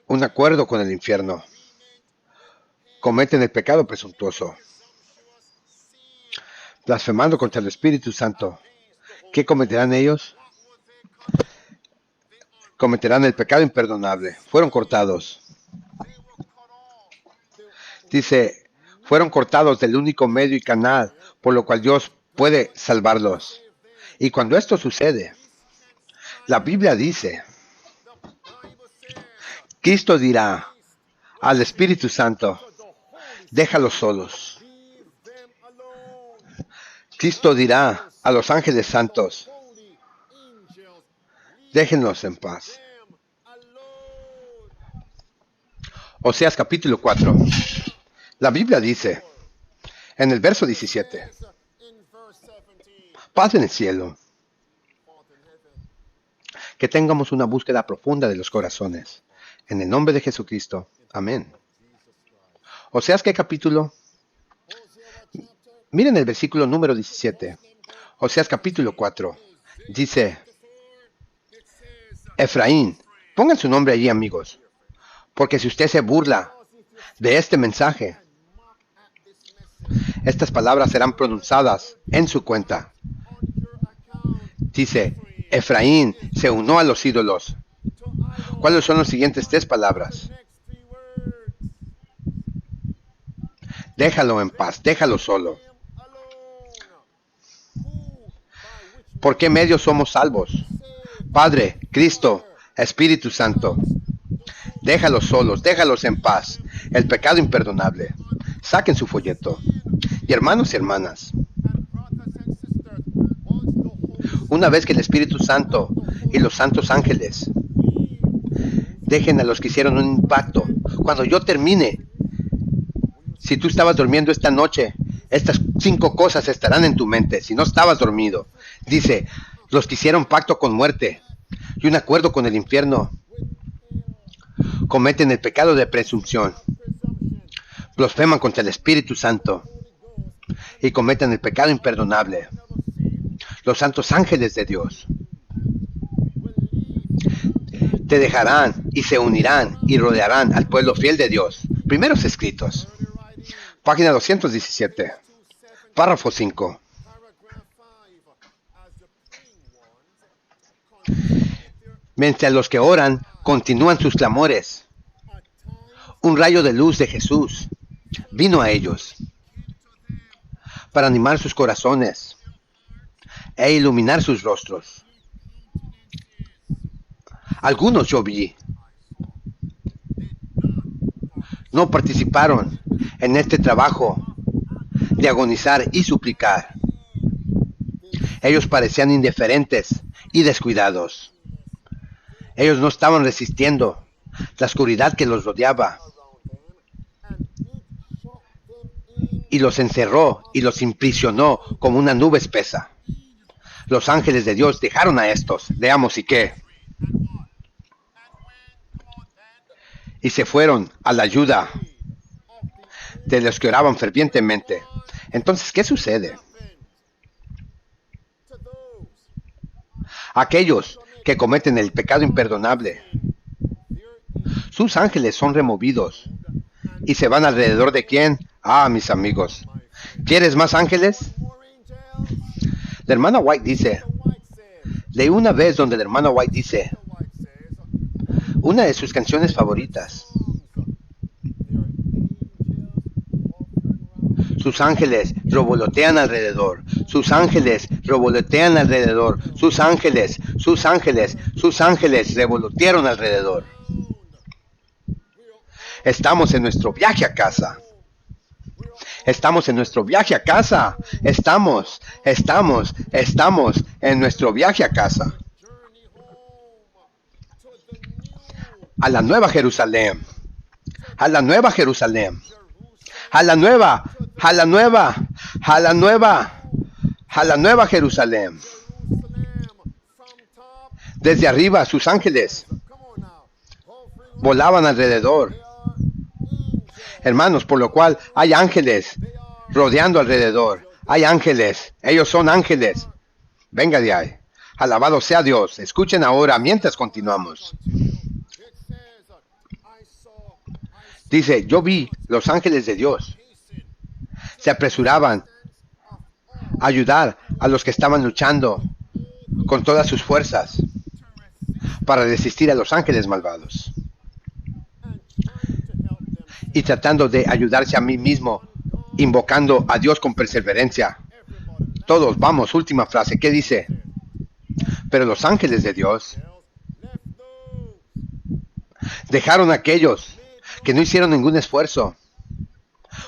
un acuerdo con el infierno, cometen el pecado presuntuoso, blasfemando contra el Espíritu Santo. ¿Qué cometerán ellos? Cometerán el pecado imperdonable. Fueron cortados. Dice, fueron cortados del único medio y canal por lo cual Dios puede salvarlos. Y cuando esto sucede, la Biblia dice, Cristo dirá al Espíritu Santo, déjalos solos. Cristo dirá a los ángeles santos, déjenlos en paz. Oseas capítulo 4. La Biblia dice, en el verso 17, paz en el cielo. Que tengamos una búsqueda profunda de los corazones. En el nombre de Jesucristo. Amén. Oseas, ¿qué capítulo? Miren el versículo número 17. Oseas capítulo 4. Dice, Efraín, pongan su nombre allí, amigos. Porque si usted se burla de este mensaje, estas palabras serán pronunciadas en su cuenta. Dice, Efraín se unió a los ídolos. ¿Cuáles son las siguientes tres palabras? Déjalo en paz, déjalo solo. ¿Por qué medio somos salvos? Padre, Cristo, Espíritu Santo. Déjalos solos, déjalos en paz. El pecado imperdonable. Saquen su folleto. Y hermanos y hermanas, una vez que el Espíritu Santo y los santos ángeles dejen a los que hicieron un impacto, cuando yo termine, si tú estabas durmiendo esta noche, estas 5 cosas estarán en tu mente. Si no estabas dormido, dice, los que hicieron pacto con muerte y un acuerdo con el infierno, cometen el pecado de presunción, blasfeman contra el Espíritu Santo y cometen el pecado imperdonable. Los santos ángeles de Dios te dejarán y se unirán y rodearán al pueblo fiel de Dios. Primeros escritos, página 217, párrafo 5. Mientras los que oran continúan sus clamores, un rayo de luz de Jesús vino a ellos para animar sus corazones e iluminar sus rostros. Algunos yo vi no participaron en este trabajo de agonizar y suplicar. Ellos parecían indiferentes y descuidados. Ellos no estaban resistiendo la oscuridad que los rodeaba y los encerró y los imprisionó como una nube espesa. Los ángeles de Dios dejaron a estos, veamos y qué, y se fueron a la ayuda de los que oraban fervientemente. Entonces, ¿qué sucede? Aquellos que cometen el pecado imperdonable, sus ángeles son removidos y se van alrededor de ¿quién? Ah, mis amigos. ¿Quieres más ángeles? La hermana White dice, leí una vez donde la hermana White dice, una de sus canciones favoritas, sus ángeles revolotean alrededor, sus ángeles revolotean alrededor, sus ángeles revolotearon alrededor. Estamos en nuestro viaje a casa. Estamos en nuestro viaje a casa. Estamos en nuestro viaje a casa. A la nueva Jerusalén. A la nueva Jerusalén. A la nueva Jerusalén. Desde arriba sus ángeles volaban alrededor. Hermanos, por lo cual hay ángeles rodeando alrededor. Hay ángeles, ellos son ángeles. Venga de ahí. Alabado sea Dios. Escuchen ahora mientras continuamos. Dice, yo vi los ángeles de Dios. Se apresuraban a ayudar a los que estaban luchando con todas sus fuerzas para resistir a los ángeles malvados. Y tratando de ayudarse a mí mismo, invocando a Dios con perseverancia. Todos, vamos, última frase, ¿qué dice? Pero los ángeles de Dios dejaron a aquellos que no hicieron ningún esfuerzo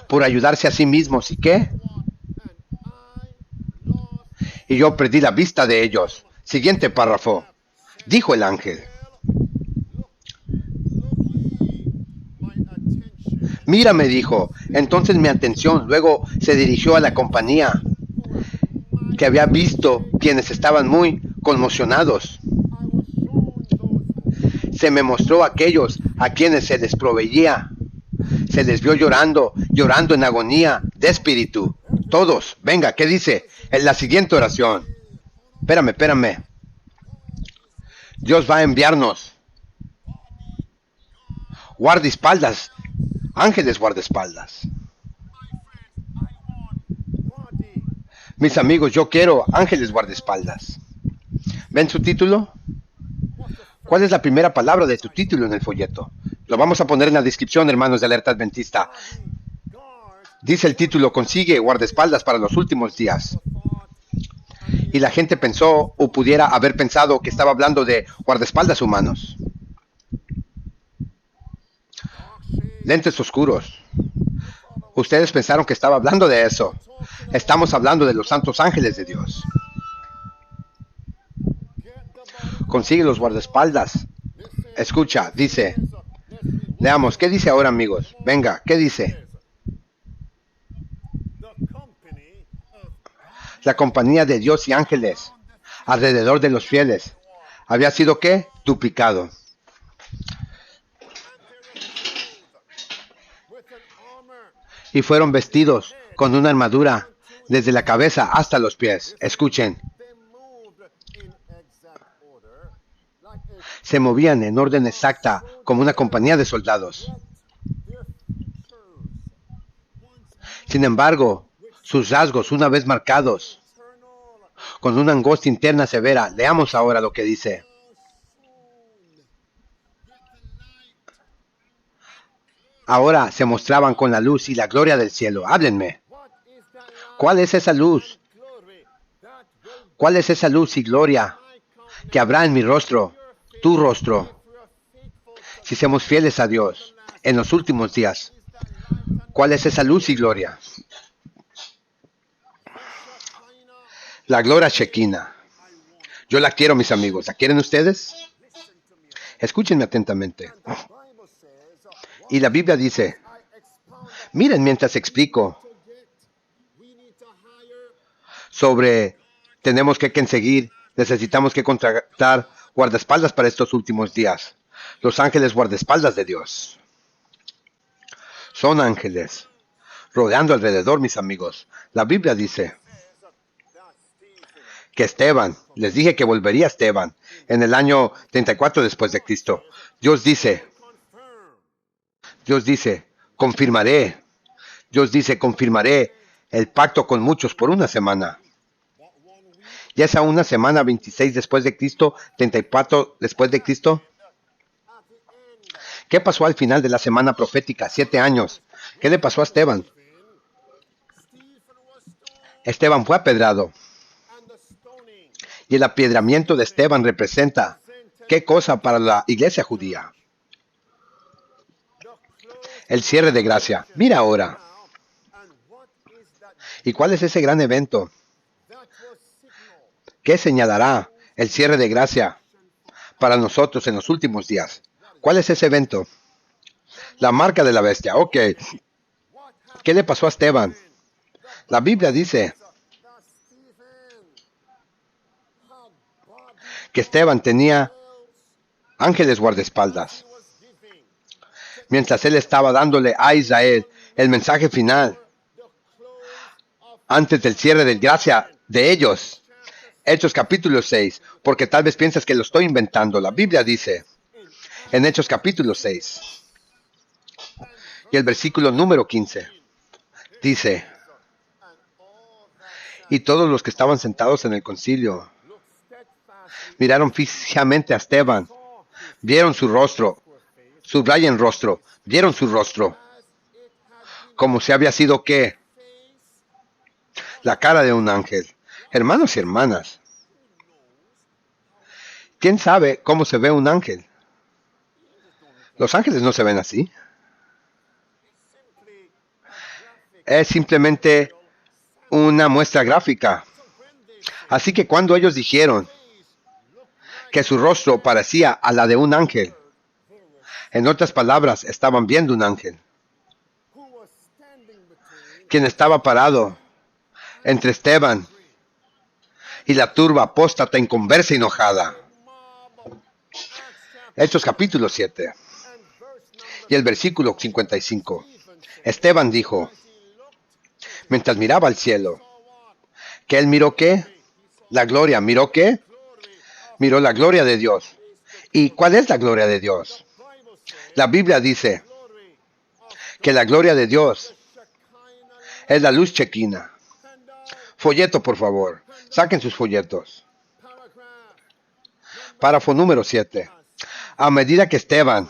por ayudarse a sí mismos. ¿Y qué? Y yo perdí la vista de ellos. Siguiente párrafo. Dijo el ángel. Mira, me dijo. Entonces mi atención luego se dirigió a la compañía que había visto quienes estaban muy conmocionados. Se me mostró a aquellos a quienes se les proveía. Se les vio llorando en agonía de espíritu. Todos, venga, ¿qué dice? En la siguiente oración. Espérame. Dios va a enviarnos guardaespaldas, ángeles guardaespaldas. Mis amigos, yo quiero ángeles guardaespaldas. ¿Ven su título? ¿Cuál es la primera palabra de tu título en el folleto? Lo vamos a poner en la descripción, hermanos de Alerta Adventista. Dice el título, consigue guardaespaldas para los últimos días. Y la gente pensó, o pudiera haber pensado, que estaba hablando de guardaespaldas humanos. Lentes oscuros. Ustedes pensaron que estaba hablando de eso. Estamos hablando de los santos ángeles de Dios. Consigue los guardaespaldas. Escucha, dice. Veamos, ¿qué dice ahora, amigos? Venga, ¿qué dice? La compañía de Dios y ángeles alrededor de los fieles había sido, ¿qué? Duplicado. Y fueron vestidos con una armadura desde la cabeza hasta los pies. Escuchen. Se movían en orden exacta como una compañía de soldados. Sin embargo, sus rasgos, una vez marcados, con una angustia interna severa. Leamos ahora lo que dice. ahora se mostraban con la luz y la gloria del cielo. Háblenme. ¿Cuál es esa luz? ¿Cuál es esa luz y gloria que habrá en mi rostro, tu rostro, si somos fieles a Dios en los últimos días? ¿Cuál es esa luz y gloria? La gloria Shekinah. Yo la quiero, mis amigos. ¿La quieren ustedes? Escúchenme atentamente. Y la Biblia dice, miren mientras explico sobre tenemos que seguir, necesitamos que contratar guardaespaldas para estos últimos días. Los ángeles guardaespaldas de Dios. Son ángeles rodeando alrededor, mis amigos. La Biblia dice que Esteban, les dije que volvería Esteban en el año 34 después de Cristo. Dios dice, confirmaré. Dios dice, confirmaré el pacto con muchos por una semana. Ya esa una semana, 26 después de Cristo, 34 después de Cristo. ¿Qué pasó al final de la semana profética? 7 años. ¿Qué le pasó a Esteban? Esteban fue apedrado. Y el apiedramiento de Esteban representa ¿qué cosa para la iglesia judía? El cierre de gracia. Mira ahora. ¿Y cuál es ese gran evento? ¿Qué señalará el cierre de gracia para nosotros en los últimos días? ¿Cuál es ese evento? La marca de la bestia. Ok. ¿Qué le pasó a Esteban? La Biblia dice que Esteban tenía ángeles guardaespaldas. Mientras él estaba dándole a Israel el mensaje final antes del cierre de gracia de ellos. Hechos capítulo 6, porque tal vez piensas que lo estoy inventando. La Biblia dice en Hechos capítulo 6 y el versículo número 15 dice, y todos los que estaban sentados en el concilio miraron fijamente a Esteban, vieron su rostro, subrayen rostro, vieron su rostro, como si había sido ¿qué? La cara de un ángel. Hermanos y hermanas, ¿quién sabe cómo se ve un ángel? Los ángeles no se ven así. Es simplemente una muestra gráfica. Así que cuando ellos dijeron que su rostro parecía a la de un ángel, en otras palabras, estaban viendo un ángel, quien estaba parado entre Esteban y la turba apóstata, inconversa y enojada. Hechos capítulo 7 y el versículo 55. Esteban dijo, mientras miraba al cielo, que él miró ¿qué? La gloria. ¿Miró qué? Miró la gloria de Dios. ¿Y cuál es la gloria de Dios? La Biblia dice que la gloria de Dios es la luz Shekinah. Folleto, por favor. Saquen sus folletos. Párrafo número 7. A medida que Esteban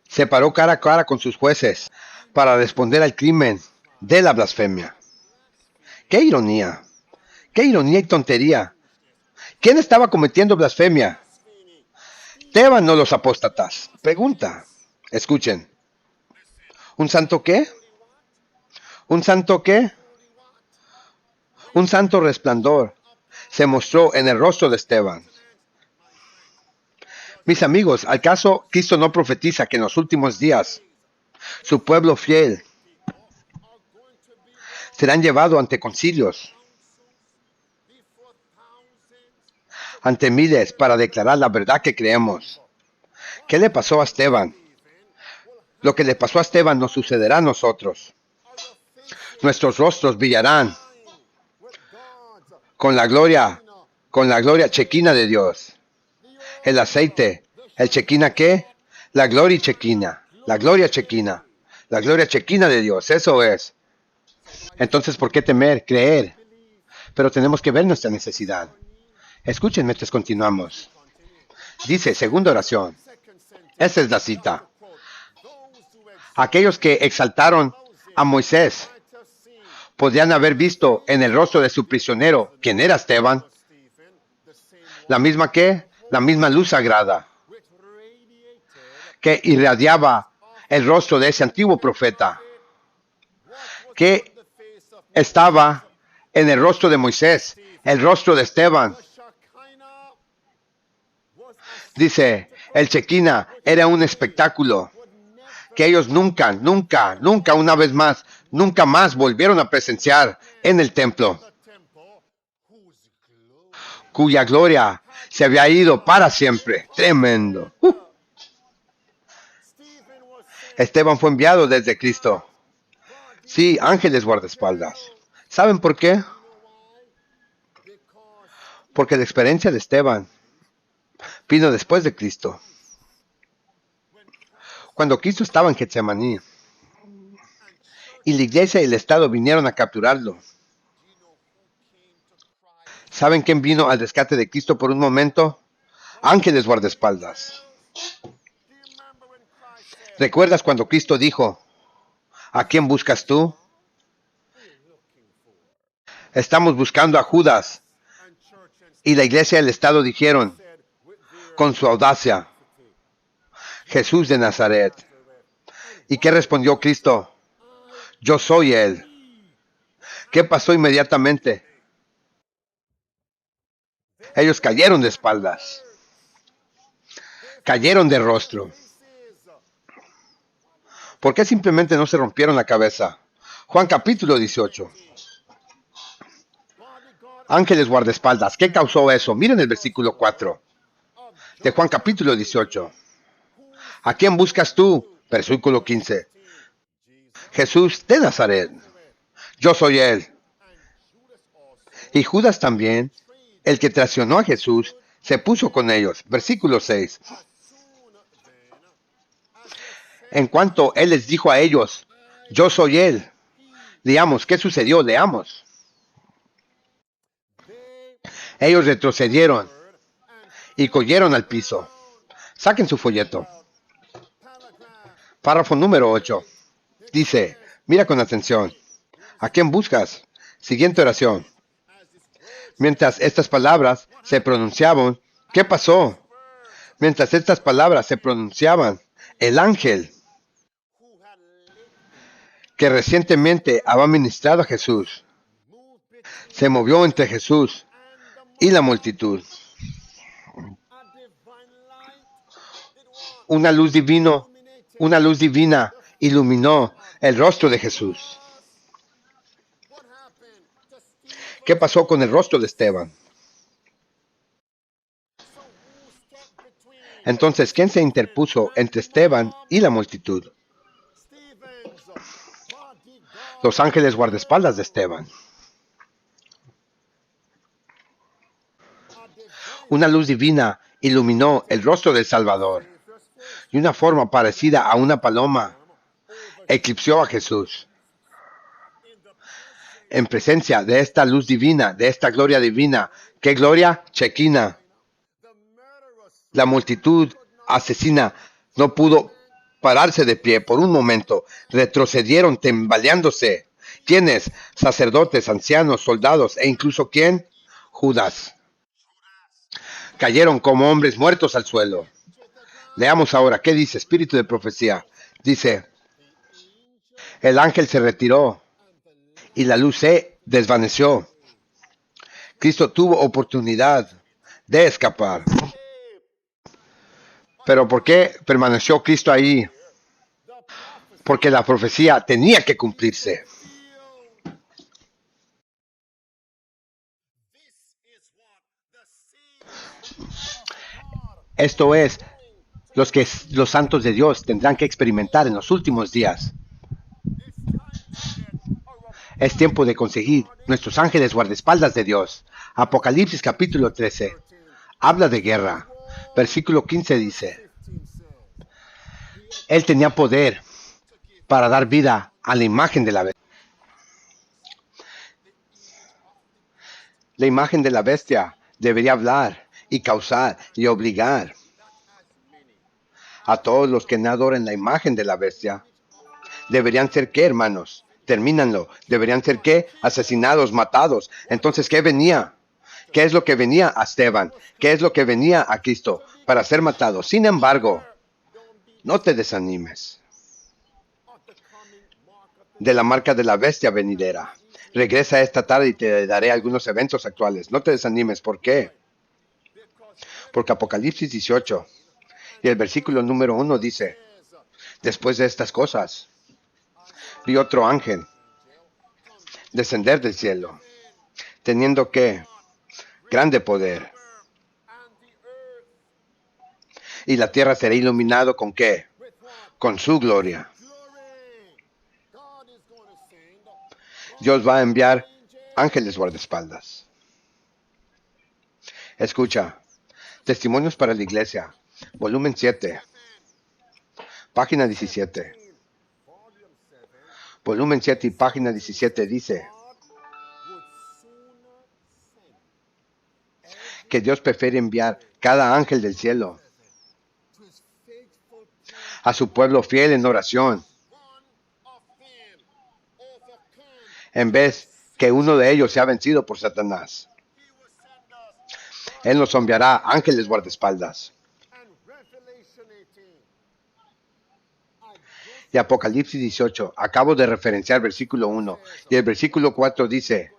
se paró cara a cara con sus jueces para responder al crimen de la blasfemia. ¡Qué ironía! ¡Qué ironía y tontería! ¿Quién estaba cometiendo blasfemia? Esteban o los apóstatas. Pregunta. Escuchen. ¿Un santo qué? ¿Un santo qué? Un santo resplandor se mostró en el rostro de Esteban. Mis amigos, ¿acaso Cristo no profetiza que en los últimos días su pueblo fiel serán llevados ante concilios, ante miles, para declarar la verdad que creemos? ¿Qué le pasó a Esteban? Lo que le pasó a Esteban nos sucederá a nosotros. Nuestros rostros brillarán con la gloria Shekinah de Dios. El aceite, el Shekinah ¿qué? La gloria Shekinah, la gloria Shekinah, la gloria Shekinah de Dios, eso es. Entonces, ¿por qué temer? Creer. Pero tenemos que ver nuestra necesidad. Escuchen mientras continuamos. Dice, segunda oración. Esa es la cita. Aquellos que exaltaron a Moisés podrían haber visto en el rostro de su prisionero, quien era Esteban, la misma luz sagrada que irradiaba el rostro de ese antiguo profeta, que estaba en el rostro de Moisés, el rostro de Esteban. Dice, el Shekinah era un espectáculo que ellos nunca más volvieron a presenciar en el templo, cuya gloria se había ido para siempre. Tremendo. Esteban fue enviado desde Cristo. Sí, ángeles guardaespaldas. ¿Saben por qué? Porque la experiencia de Esteban vino después de Cristo. Cuando Cristo estaba en Getsemaní y la iglesia y el Estado vinieron a capturarlo. ¿Saben quién vino al rescate de Cristo por un momento? Ángeles guardaespaldas. ¿Recuerdas cuando Cristo dijo, ¿a quién buscas tú? Estamos buscando a Judas. Y la iglesia y el Estado dijeron, con su audacia, Jesús de Nazaret. ¿Y qué respondió Cristo? Yo soy Él. ¿Qué pasó inmediatamente? Ellos cayeron de espaldas. Cayeron de rostro. ¿Por qué simplemente no se rompieron la cabeza? Juan capítulo 18. Ángeles guardaespaldas. ¿Qué causó eso? Miren el versículo 4 de Juan capítulo 18. ¿A quién buscas tú? Versículo 15. Jesús de Nazaret. Yo soy Él. Y Judas también, el que traicionó a Jesús, se puso con ellos. Versículo 6. En cuanto Él les dijo a ellos, yo soy Él. Leamos, ¿qué sucedió? Leamos. Ellos retrocedieron y cayeron al piso. Saquen su folleto. Párrafo número 8. Dice, mira con atención. ¿A quién buscas? Siguiente oración. Mientras estas palabras se pronunciaban, ¿qué pasó? Mientras estas palabras se pronunciaban, el ángel que recientemente había ministrado a Jesús se movió entre Jesús y la multitud. Una luz divina iluminó el rostro de Jesús. ¿Qué pasó con el rostro de Esteban? Entonces, ¿quién se interpuso entre Esteban y la multitud? Los ángeles guardaespaldas de Esteban. Una luz divina iluminó el rostro del Salvador, y una forma parecida a una paloma eclipsó a Jesús. En presencia de esta luz divina, de esta gloria divina. ¿Qué gloria? Shekinah. La multitud asesina no pudo pararse de pie por un momento. Retrocedieron tambaleándose. ¿Quiénes? Sacerdotes, ancianos, soldados e incluso ¿quién? Judas. Cayeron como hombres muertos al suelo. Leamos ahora, ¿qué dice? Espíritu de profecía. Dice, el ángel se retiró y la luz se desvaneció. Cristo tuvo oportunidad de escapar. Pero ¿por qué permaneció Cristo ahí? Porque la profecía tenía que cumplirse. Esto es los que los santos de Dios tendrán que experimentar en los últimos días. Es tiempo de conseguir nuestros ángeles guardaespaldas de Dios. Apocalipsis capítulo 13. Habla de guerra. Versículo 15 dice, Él tenía poder para dar vida a la imagen de la bestia. La imagen de la bestia debería hablar y causar y obligar a todos los que no adoren la imagen de la bestia ¿Deberían ser qué, hermanos? Termínanlo. ¿Deberían ser qué? Asesinados, matados. Entonces, ¿qué venía? ¿Qué es lo que venía a Esteban? ¿Qué es lo que venía a Cristo? Para ser matado. Sin embargo, no te desanimes de la marca de la bestia venidera. Regresa esta tarde y te daré algunos eventos actuales. No te desanimes. ¿Por qué? Porque Apocalipsis 18 y el versículo número 1 dice, después de estas cosas, vi otro ángel descender del cielo, teniendo que grande poder. Y la tierra será iluminado con qué? Con su gloria. Dios va a enviar ángeles guardaespaldas. Escucha, Testimonios para la Iglesia, volumen 7, página 17. Volumen 7 y página 17 dice que Dios prefiere enviar cada ángel del cielo a su pueblo fiel en oración, en vez que uno de ellos sea vencido por Satanás. Él nos enviará ángeles guardaespaldas. Y Apocalipsis 18, acabo de referenciar versículo 1, y el versículo 4 dice,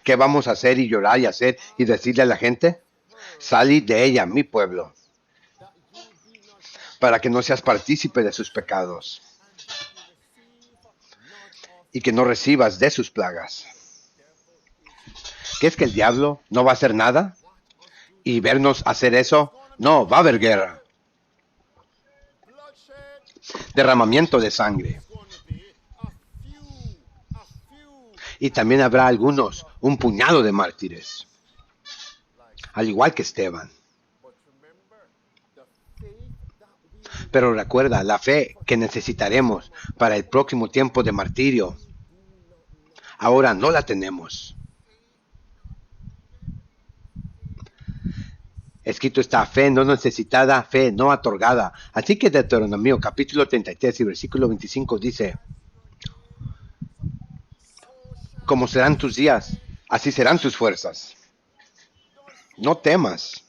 ¿qué vamos a hacer y llorar y hacer y decirle a la gente? Salid de ella, mi pueblo, para que no seas partícipe de sus pecados y que no recibas de sus plagas. ¿Qué es que el diablo no va a hacer nada? ¿Y vernos hacer eso? No, va a haber guerra. Derramamiento de sangre. Y también habrá algunos, un puñado de mártires, al igual que Esteban. Pero recuerda, la fe que necesitaremos para el próximo tiempo de martirio, ahora no la tenemos. Escrito está, fe no necesitada, fe no otorgada. Así que Deuteronomio capítulo 33 y versículo 25 dice, como serán tus días, así serán tus fuerzas. No temas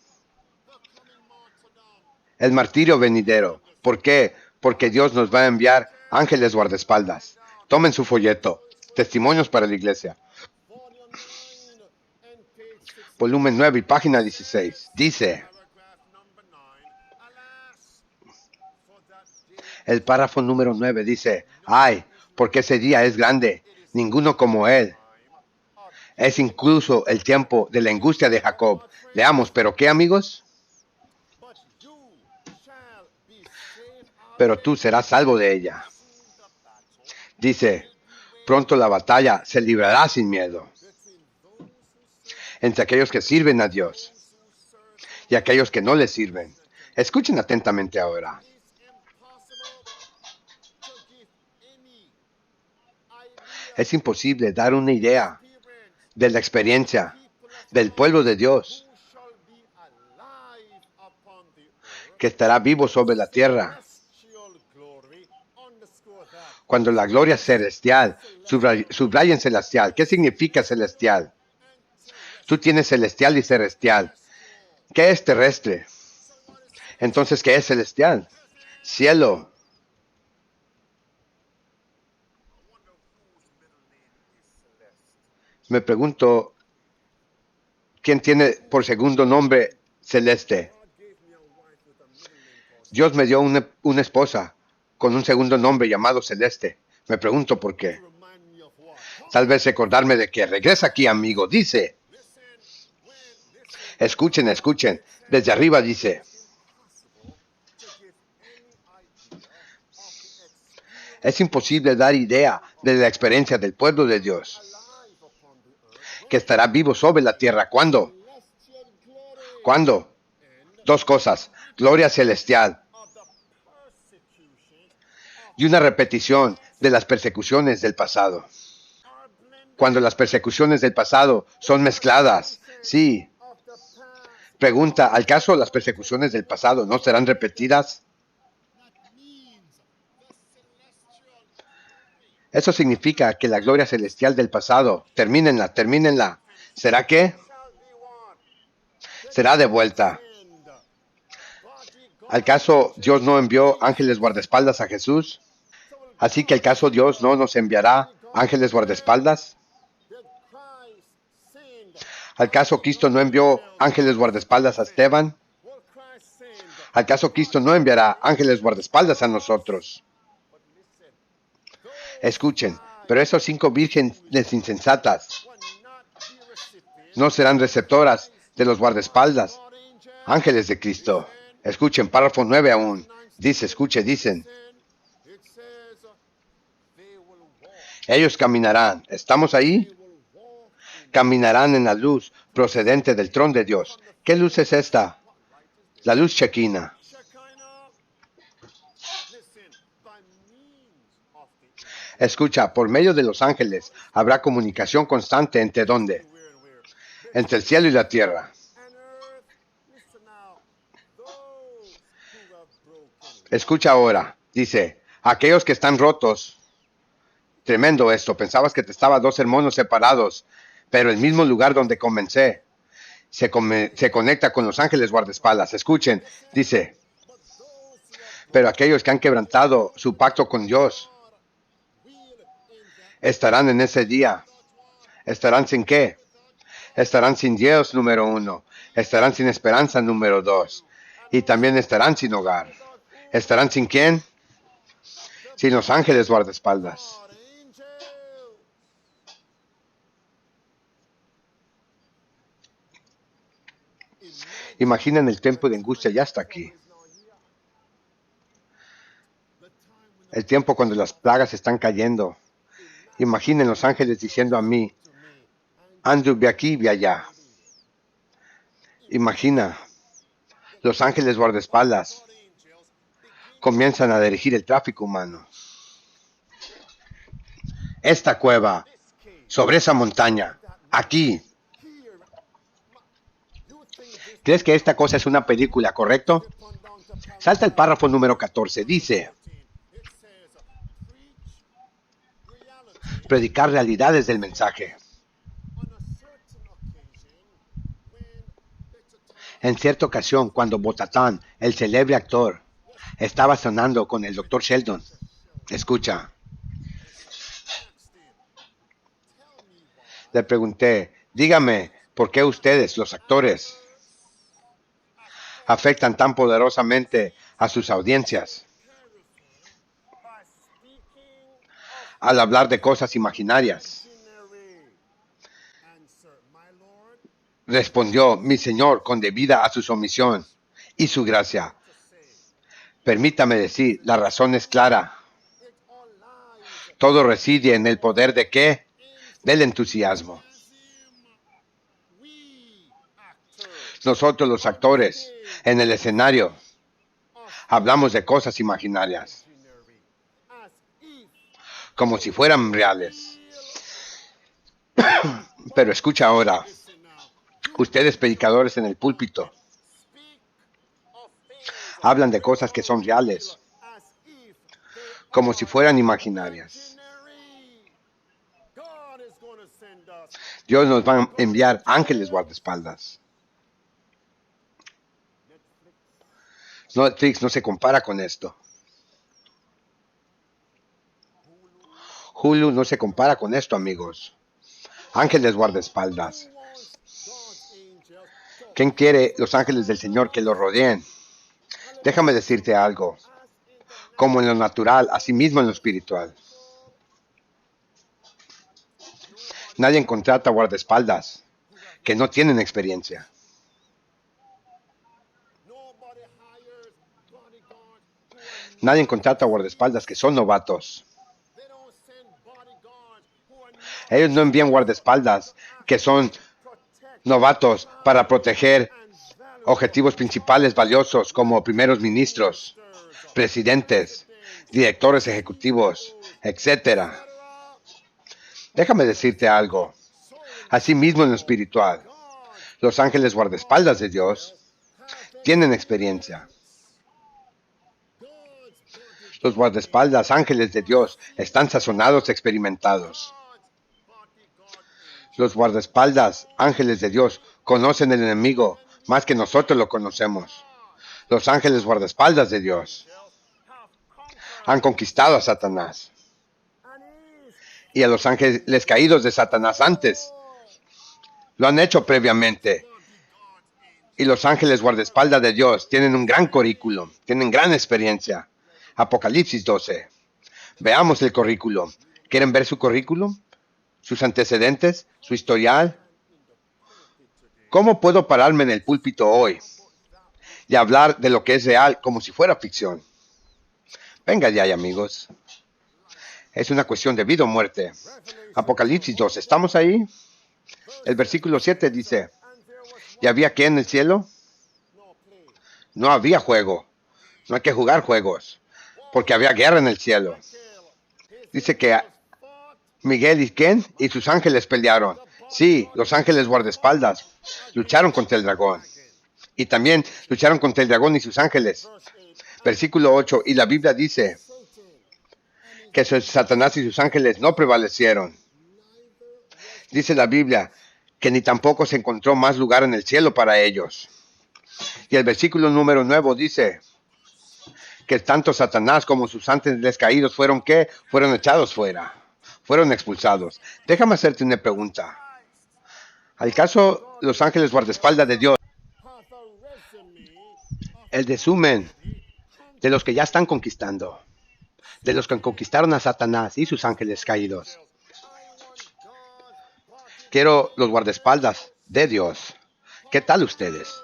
el martirio venidero. ¿Por qué? Porque Dios nos va a enviar ángeles guardaespaldas. Tomen su folleto, Testimonios para la Iglesia, volumen 9 y página 16. Dice, el párrafo número 9 dice, ay, porque ese día es grande, ninguno como él. Es incluso el tiempo de la angustia de Jacob. Leamos, ¿pero qué, amigos? Pero tú serás salvo de ella. Dice, pronto la batalla se librará sin miedo entre aquellos que sirven a Dios y aquellos que no le sirven. Escuchen atentamente ahora. Es imposible dar una idea de la experiencia del pueblo de Dios que estará vivo sobre la tierra cuando la gloria celestial, subrayen celestial. ¿Qué significa celestial? Tú tienes celestial y celestial. ¿Qué es terrestre? Entonces, ¿qué es celestial? Cielo. Me pregunto, ¿quién tiene por segundo nombre celeste? Dios me dio una esposa con un segundo nombre llamado Celeste. Me pregunto por qué. Tal vez recordarme de que regresa aquí, amigo. Dice, escuchen, escuchen. Desde arriba dice, es imposible dar idea de la experiencia del pueblo de Dios que estará vivo sobre la tierra. ¿Cuándo? ¿Cuándo? Dos cosas. Gloria celestial y una repetición de las persecuciones del pasado. Cuando las persecuciones del pasado son mezcladas, sí. Pregunta, ¿al caso las persecuciones del pasado no serán repetidas? Eso significa que la gloria celestial del pasado, termínenla, termínenla. ¿Será que? Será de vuelta. ¿Acaso Dios no envió ángeles guardaespaldas a Jesús? Así que ¿acaso Dios no nos enviará ángeles guardaespaldas? ¿Acaso Cristo no envió ángeles guardaespaldas a Esteban? ¿Acaso Cristo no enviará ángeles guardaespaldas a nosotros? Escuchen, pero esos 5 vírgenes insensatas no serán receptoras de los guardaespaldas, ángeles de Cristo. Escuchen, párrafo 9 aún. Dicen, ellos caminarán. ¿Estamos ahí? Caminarán en la luz procedente del trono de Dios. ¿Qué luz es esta? La luz Shekinah. Escucha, por medio de los ángeles habrá comunicación constante entre ¿dónde? Entre el cielo y la tierra. Escucha ahora, dice, aquellos que están rotos. Tremendo esto, pensabas que te estaba 2 hermanos separados, pero el mismo lugar donde comencé se conecta con los ángeles guardaespaldas. Escuchen, dice, pero aquellos que han quebrantado su pacto con Dios estarán en ese día. ¿Estarán sin qué? Estarán sin Dios, número 1. Estarán sin esperanza, número 2. Y también estarán sin hogar. ¿Estarán sin quién? Sin los ángeles guardaespaldas. Imaginen el tiempo de angustia ya está aquí. El tiempo cuando las plagas están cayendo. Imaginen los ángeles diciendo a mí, Andrew, ve aquí, ve allá. Imagina, los ángeles guardaespaldas comienzan a dirigir el tráfico humano. Esta cueva, sobre esa montaña, aquí. ¿Crees que esta cosa es una película, correcto? Salta el párrafo número 14. Dice, predicar realidades del mensaje. En cierta ocasión, cuando Botatán, el célebre actor, estaba sonando con el Dr. Sheldon, escucha, le pregunté, dígame, ¿por qué ustedes, los actores, afectan tan poderosamente a sus audiencias al hablar de cosas imaginarias? Respondió, mi Señor, con debida a su sumisión y su gracia. Permítame decir, la razón es clara. Todo reside en el poder de ¿qué? Del entusiasmo. Nosotros los actores, en el escenario, hablamos de cosas imaginarias, como si fueran reales. Pero escucha ahora, ustedes predicadores en el púlpito, hablan de cosas que son reales, como si fueran imaginarias. Dios nos va a enviar ángeles guardaespaldas. Netflix no se compara con esto. Hulu no se compara con esto, amigos. Ángeles guardaespaldas. ¿Quién quiere los ángeles del Señor que lo rodeen? Déjame decirte algo. Como en lo natural, así mismo en lo espiritual. Nadie contrata guardaespaldas que no tienen experiencia. Nadie contrata guardaespaldas que son novatos. Ellos no envían guardaespaldas que son novatos para proteger objetivos principales valiosos como primeros ministros, presidentes, directores ejecutivos, etc. Déjame decirte algo. Asimismo en lo espiritual, los ángeles guardaespaldas de Dios tienen experiencia. Los guardaespaldas, ángeles de Dios, están sazonados, experimentados. Los guardaespaldas, ángeles de Dios, conocen el enemigo más que nosotros lo conocemos. Los ángeles guardaespaldas de Dios han conquistado a Satanás y a los ángeles caídos de Satanás antes. Lo han hecho previamente. Y los ángeles guardaespaldas de Dios tienen un gran currículum, tienen gran experiencia. Apocalipsis 12. Veamos el currículum. ¿Quieren ver su currículum? ¿Sus antecedentes? ¿Su historial? ¿Cómo puedo pararme en el púlpito hoy y hablar de lo que es real como si fuera ficción? Venga de ahí, amigos. Es una cuestión de vida o muerte. Apocalipsis 12. ¿Estamos ahí? El versículo 7 dice: ¿y había qué en el cielo? No había juego. No hay que jugar juegos, porque había guerra en el cielo. Dice que Miguel y Ken y sus ángeles pelearon. Sí, los ángeles guardaespaldas lucharon contra el dragón. Y también lucharon contra el dragón y sus ángeles. Versículo 8. Y la Biblia dice que Satanás y sus ángeles no prevalecieron. Dice la Biblia que ni tampoco se encontró más lugar en el cielo para ellos. Y el versículo número 9 dice que tanto Satanás como sus ángeles caídos fueron echados fuera, fueron expulsados. Déjame hacerte una pregunta. ¿Al caso los ángeles guardaespaldas de Dios, el resumen de los que ya están conquistando, de los que conquistaron a Satanás y sus ángeles caídos? Quiero los guardaespaldas de Dios. ¿Qué tal ustedes?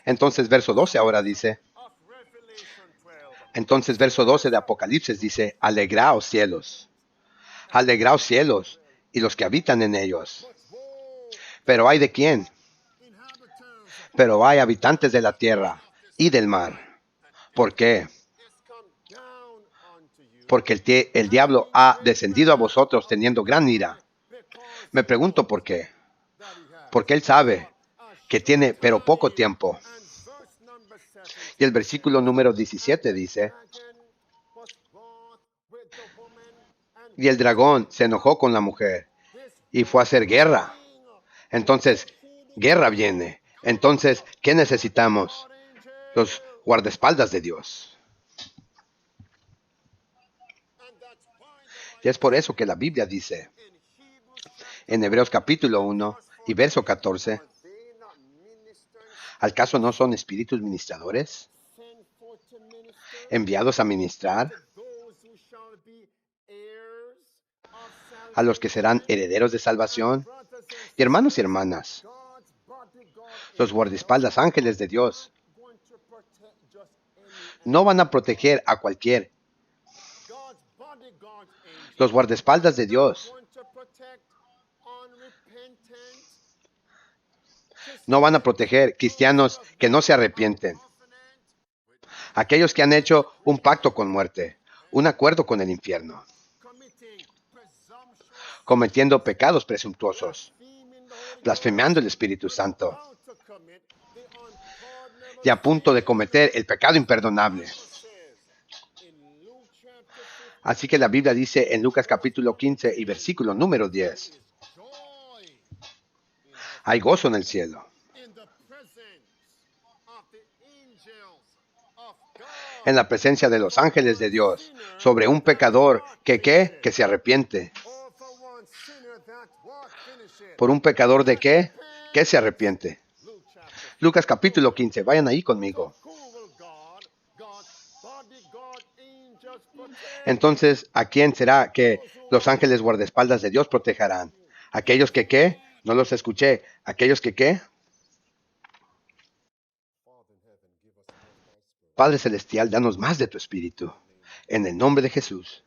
Entonces verso 12 ahora dice, entonces verso 12 de Apocalipsis dice: alegraos cielos y los que habitan en ellos. Pero hay de quién, pero hay habitantes de la tierra y del mar. ¿Por qué? Porque el diablo ha descendido a vosotros teniendo gran ira. Me pregunto por qué. Porque él sabe que tiene pero poco tiempo. Y el versículo número 17 dice: y el dragón se enojó con la mujer y fue a hacer guerra. Entonces, guerra viene. Entonces, ¿qué necesitamos? Los guardaespaldas de Dios. Y es por eso que la Biblia dice en Hebreos capítulo 1 y verso 14: ¿al caso no son espíritus ministradores enviados a ministrar a los que serán herederos de salvación? Y hermanos y hermanas, los guardaespaldas ángeles de Dios no van a proteger a cualquier. Los guardaespaldas de Dios no van a proteger cristianos que no se arrepienten. Aquellos que han hecho un pacto con muerte, un acuerdo con el infierno, cometiendo pecados presuntuosos, blasfemando el Espíritu Santo y a punto de cometer el pecado imperdonable. Así que la Biblia dice en Lucas capítulo 15 y versículo número 10: hay gozo en el cielo en la presencia de los ángeles de Dios sobre un pecador que se arrepiente. ¿Por un pecador de qué? Que se arrepiente. Lucas capítulo 15, vayan ahí conmigo. Entonces, ¿a quién será que los ángeles guardaespaldas de Dios protegerán? ¿Aquellos que qué? No los escuché. ¿Aquellos que qué? Padre Celestial, danos más de tu Espíritu. En el nombre de Jesús.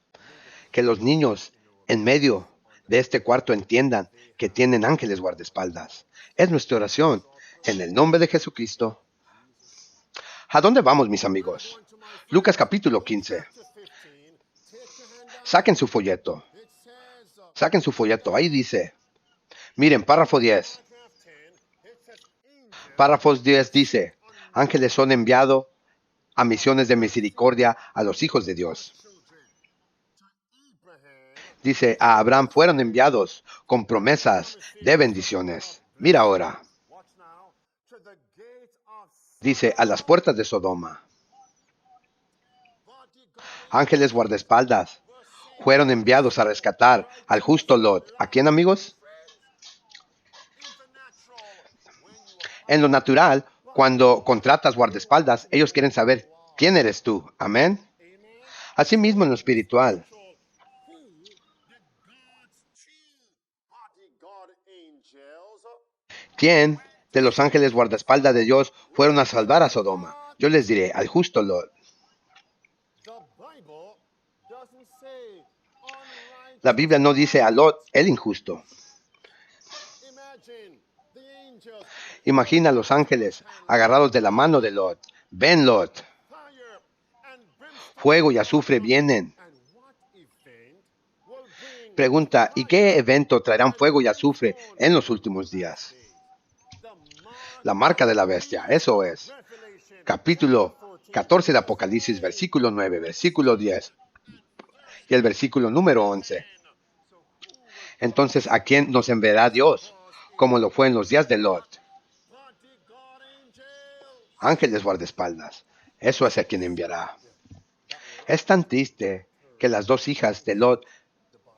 Que los niños en medio de este cuarto entiendan que tienen ángeles guardaespaldas. Es nuestra oración. En el nombre de Jesucristo. ¿A dónde vamos, mis amigos? Lucas capítulo 15. Saquen su folleto. Saquen su folleto. Ahí dice. Miren, párrafo 10. Párrafo 10 dice: ángeles son enviados a misiones de misericordia a los hijos de Dios. Dice, a Abraham fueron enviados con promesas de bendiciones. Mira ahora. Dice, a las puertas de Sodoma. Ángeles guardaespaldas fueron enviados a rescatar al justo Lot. ¿A quién, amigos? En lo natural, cuando contratas guardaespaldas, ellos quieren saber quién eres tú. Amén. Asimismo en lo espiritual. ¿Quién de los ángeles guardaespaldas de Dios fueron a salvar a Sodoma? Yo les diré, al justo Lot. La Biblia no dice a Lot, el injusto. Imagina a los ángeles agarrados de la mano de Lot. Ven, Lot. Fuego y azufre vienen. Pregunta, ¿y qué evento traerán fuego y azufre en los últimos días? La marca de la bestia, eso es. Capítulo 14 de Apocalipsis, versículo 9, versículo 10 y el versículo número 11. Entonces, ¿a quién nos enviará Dios? Como lo fue en los días de Lot. Ángeles guardaespaldas. Eso es a quien enviará. Es tan triste que las dos hijas de Lot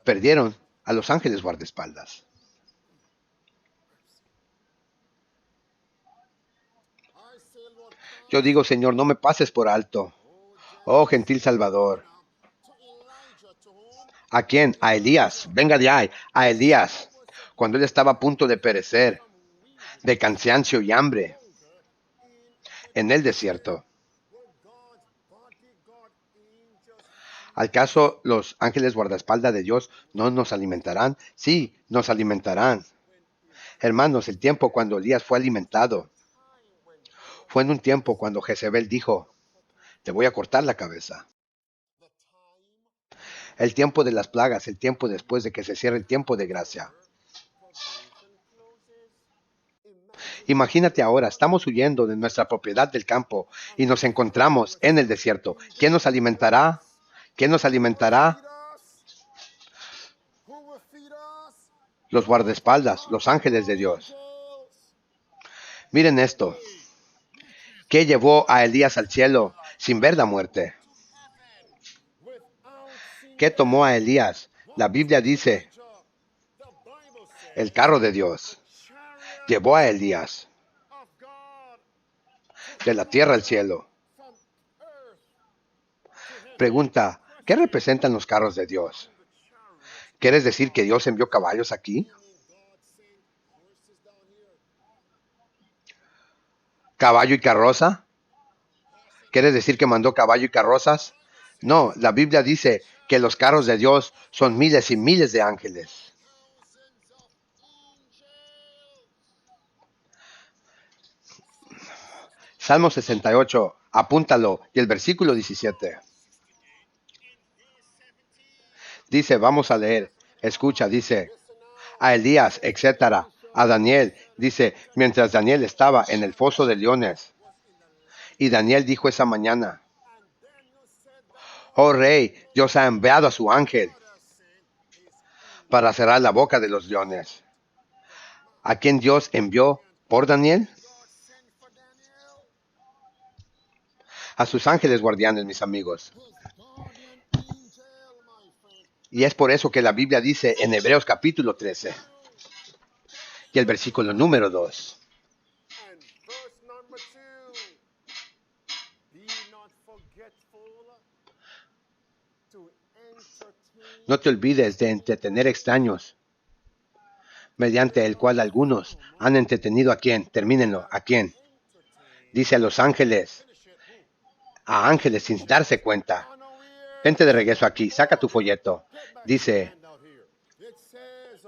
perdieron a los ángeles guardaespaldas. Yo digo, Señor, no me pases por alto. Oh, gentil Salvador. ¿A quién? A Elías. Venga de ahí. A Elías. Cuando él estaba a punto de perecer, de cansancio y hambre, en el desierto. ¿Acaso los ángeles guardaespaldas de Dios no nos alimentarán? Sí, nos alimentarán. Hermanos, el tiempo cuando Elías fue alimentado fue en un tiempo cuando Jezebel dijo, te voy a cortar la cabeza. El tiempo de las plagas, el tiempo después de que se cierre el tiempo de gracia. Imagínate ahora, estamos huyendo de nuestra propiedad del campo y nos encontramos en el desierto. ¿Quién nos alimentará? ¿Quién nos alimentará? Los guardaespaldas, los ángeles de Dios. Miren esto. ¿Qué llevó a Elías al cielo sin ver la muerte? ¿Qué tomó a Elías? La Biblia dice, el carro de Dios llevó a Elías de la tierra al cielo. Pregunta, ¿qué representan los carros de Dios? ¿Quieres decir que Dios envió caballos aquí? ¿Caballo y carroza? ¿Quieres decir que mandó caballo y carrozas? No, la Biblia dice que los carros de Dios son miles y miles de ángeles. Salmo 68, apúntalo, y el versículo 17. Dice, vamos a leer, escucha, dice, a Elías, etcétera, a Daniel, dice, mientras Daniel estaba en el foso de leones. Y Daniel dijo esa mañana, oh rey, Dios ha enviado a su ángel para cerrar la boca de los leones. ¿A quién Dios envió por Daniel? A sus ángeles guardianes, mis amigos. Y es por eso que la Biblia dice en Hebreos capítulo 13 y el versículo número 2. No te olvides de entretener extraños, mediante el cual algunos han entretenido a quién. Termínenlo, ¿a quién? Dice a los ángeles, a ángeles sin darse cuenta. Vente de regreso aquí, saca tu folleto. Dice,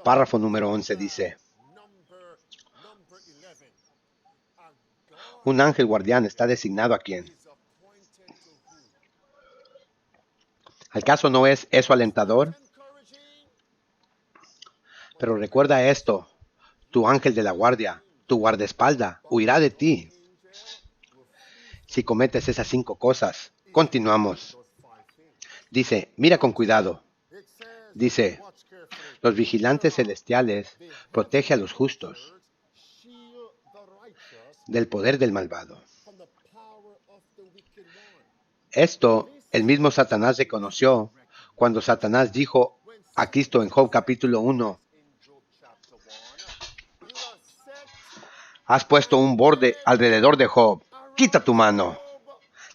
párrafo número 11 dice, un ángel guardián está designado a quién. ¿Acaso no es eso alentador? Pero recuerda esto, tu ángel de la guardia, tu guardaespaldas, huirá de ti. Si cometes esas 5 cosas, continuamos. Dice, mira con cuidado. Dice, los vigilantes celestiales protegen a los justos del poder del malvado. Esto el mismo Satanás reconoció cuando Satanás dijo a Cristo en Job capítulo 1, has puesto un borde alrededor de Job. Quita tu mano.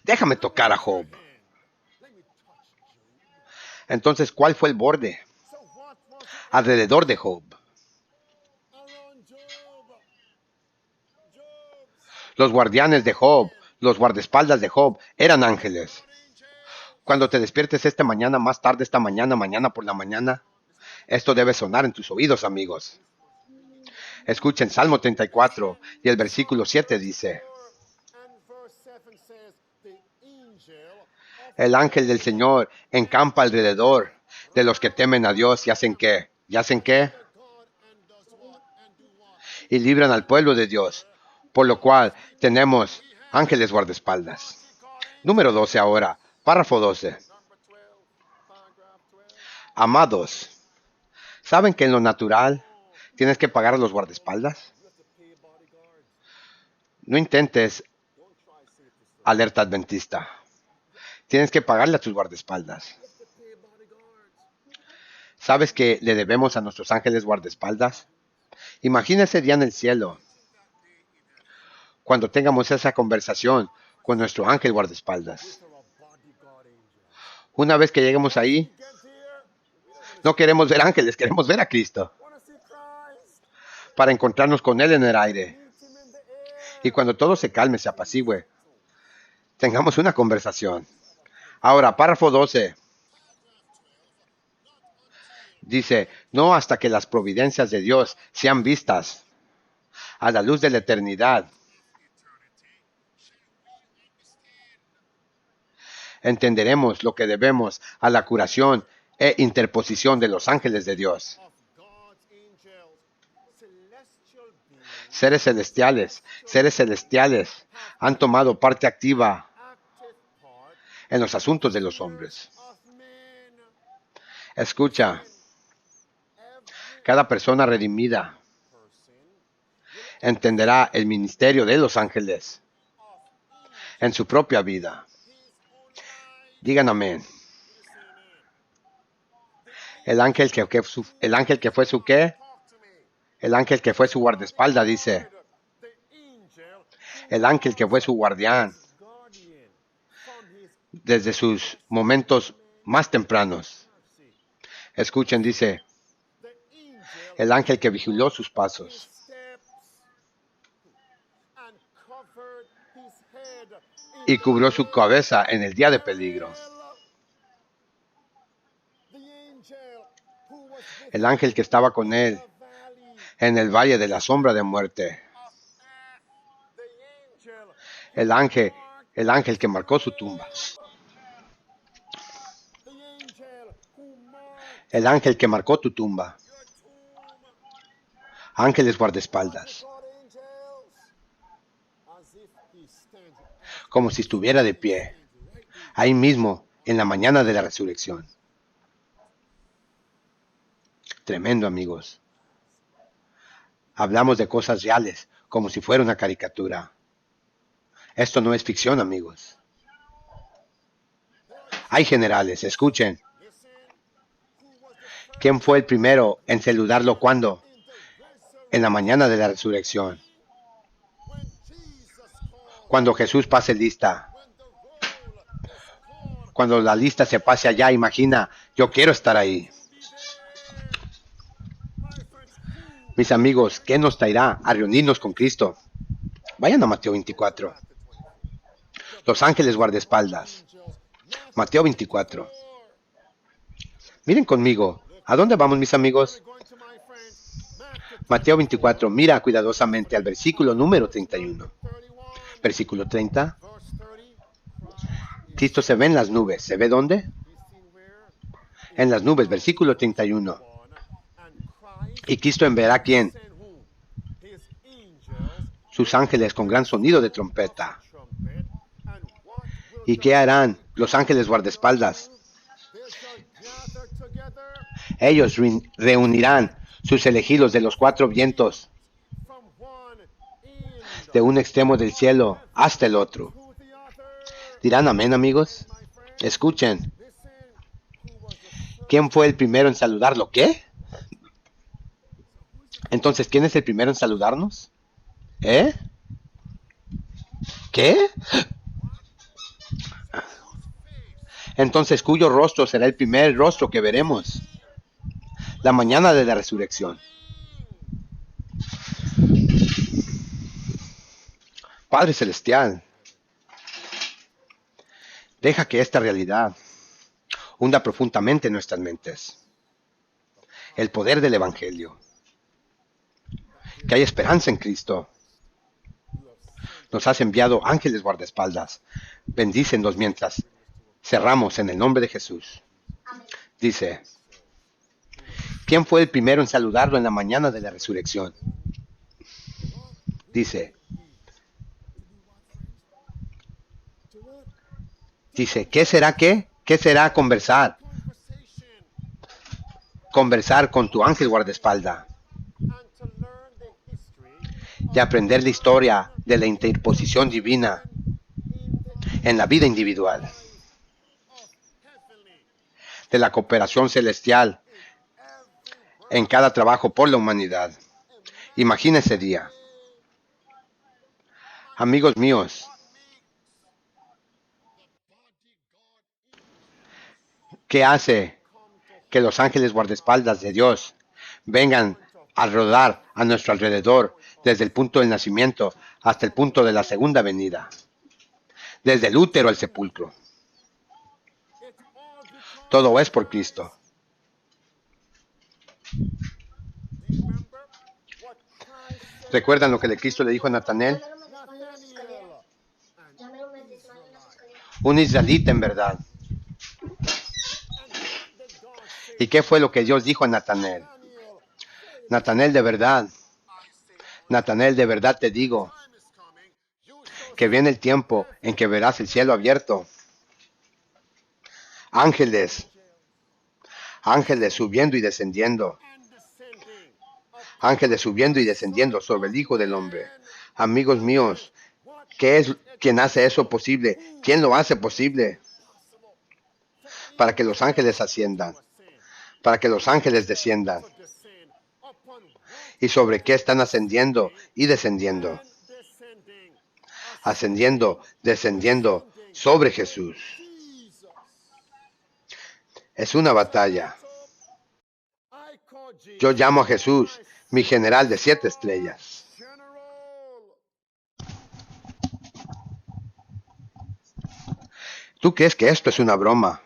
Déjame tocar a Job. Entonces, ¿cuál fue el borde alrededor de Job? Los guardianes de Job, los guardaespaldas de Job, eran ángeles. Cuando te despiertes esta mañana, más tarde esta mañana, mañana por la mañana, esto debe sonar en tus oídos, amigos. Escuchen Salmo 34 y el versículo 7 dice, el ángel del Señor encampa alrededor de los que temen a Dios y hacen qué. ¿Y hacen qué? Y libran al pueblo de Dios. Por lo cual tenemos ángeles guardaespaldas. Número 12 ahora. Párrafo 12. Amados, ¿saben que en lo natural tienes que pagar a los guardaespaldas? No intentes alerta adventista. Tienes que pagarle a tus guardaespaldas. ¿Sabes que le debemos a nuestros ángeles guardaespaldas? Imagina ese día en el cielo, cuando tengamos esa conversación con nuestro ángel guardaespaldas. Una vez que lleguemos ahí, no queremos ver ángeles, queremos ver a Cristo, para encontrarnos con Él en el aire. Y cuando todo se calme, se apacigüe, tengamos una conversación. Ahora, párrafo 12. Dice, no hasta que las providencias de Dios sean vistas a la luz de la eternidad. Entenderemos lo que debemos a la curación e interposición de los ángeles de Dios. Seres celestiales han tomado parte activa en los asuntos de los hombres. Escucha, cada persona redimida entenderá el ministerio de los ángeles en su propia vida. Digan amén. El ángel que fue su ¿qué? El ángel que fue su guardaespaldas, dice. El ángel que fue su guardián desde sus momentos más tempranos. Escuchen, dice, el ángel que vigiló sus pasos y cubrió su cabeza en el día de peligro. El ángel que estaba con él en el valle de la sombra de muerte. El ángel que marcó su tumba. El ángel que marcó tu tumba. Ángeles guardaespaldas. Como si estuviera de pie, ahí mismo, en la mañana de la resurrección. Tremendo, amigos. Hablamos de cosas reales, como si fuera una caricatura. Esto no es ficción, amigos. Hay generales, escuchen. ¿Quién fue el primero en saludarlo cuándo? En la mañana de la resurrección. Cuando Jesús pase lista. Cuando la lista se pase allá, imagina, yo quiero estar ahí. Mis amigos, ¿qué nos traerá a reunirnos con Cristo? Vayan a Mateo 24. Los ángeles guardaespaldas. Mateo 24. Miren conmigo. ¿A dónde vamos, mis amigos? Mateo 24. Mira cuidadosamente al versículo número 31. Versículo 30. Cristo se ve en las nubes. ¿Se ve dónde? En las nubes. Versículo 31. Y Cristo enviará ¿a quién? Sus ángeles con gran sonido de trompeta. ¿Y qué harán los ángeles guardaespaldas? Ellos reunirán sus elegidos de los cuatro vientos, de un extremo del cielo hasta el otro. ¿Dirán amén, amigos? Escuchen. ¿Quién fue el primero en saludarlo? ¿Qué? Entonces, ¿quién es el primero en saludarnos? ¿Eh? ¿Qué? Entonces, ¿cuyo rostro será el primer rostro que veremos? La mañana de la resurrección. Padre Celestial, deja que esta realidad hunda profundamente en nuestras mentes. El poder del Evangelio. Que hay esperanza en Cristo. Nos has enviado ángeles guardaespaldas. Bendícenos mientras cerramos en el nombre de Jesús. Dice, ¿quién fue el primero en saludarlo en la mañana de la resurrección? Dice, ¿qué será qué? ¿Qué será conversar? Conversar con tu ángel guardaespaldas y aprender la historia de la interposición divina en la vida individual, de la cooperación celestial en cada trabajo por la humanidad. Imagina ese día. Amigos míos, ¿qué hace que los ángeles guardaespaldas de Dios vengan a rodar a nuestro alrededor desde el punto del nacimiento hasta el punto de la segunda venida? Desde el útero al sepulcro. Todo es por Cristo. ¿Recuerdan lo que Cristo le dijo a Natanael? Un israelita en verdad. ¿Y qué fue lo que Dios dijo a Natanael? Natanael, de verdad. Natanael, de verdad te digo que viene el tiempo en que verás el cielo abierto. Ángeles subiendo y descendiendo. Ángeles subiendo y descendiendo sobre el Hijo del Hombre. Amigos míos, ¿qué es quien hace eso posible? ¿Quién lo hace posible? Para que los ángeles asciendan. Para que los ángeles desciendan. ¿Y sobre qué están ascendiendo y descendiendo? Ascendiendo, descendiendo sobre Jesús. Es una batalla. Yo llamo a Jesús mi general de 7 estrellas. ¿Tú crees que esto es una broma?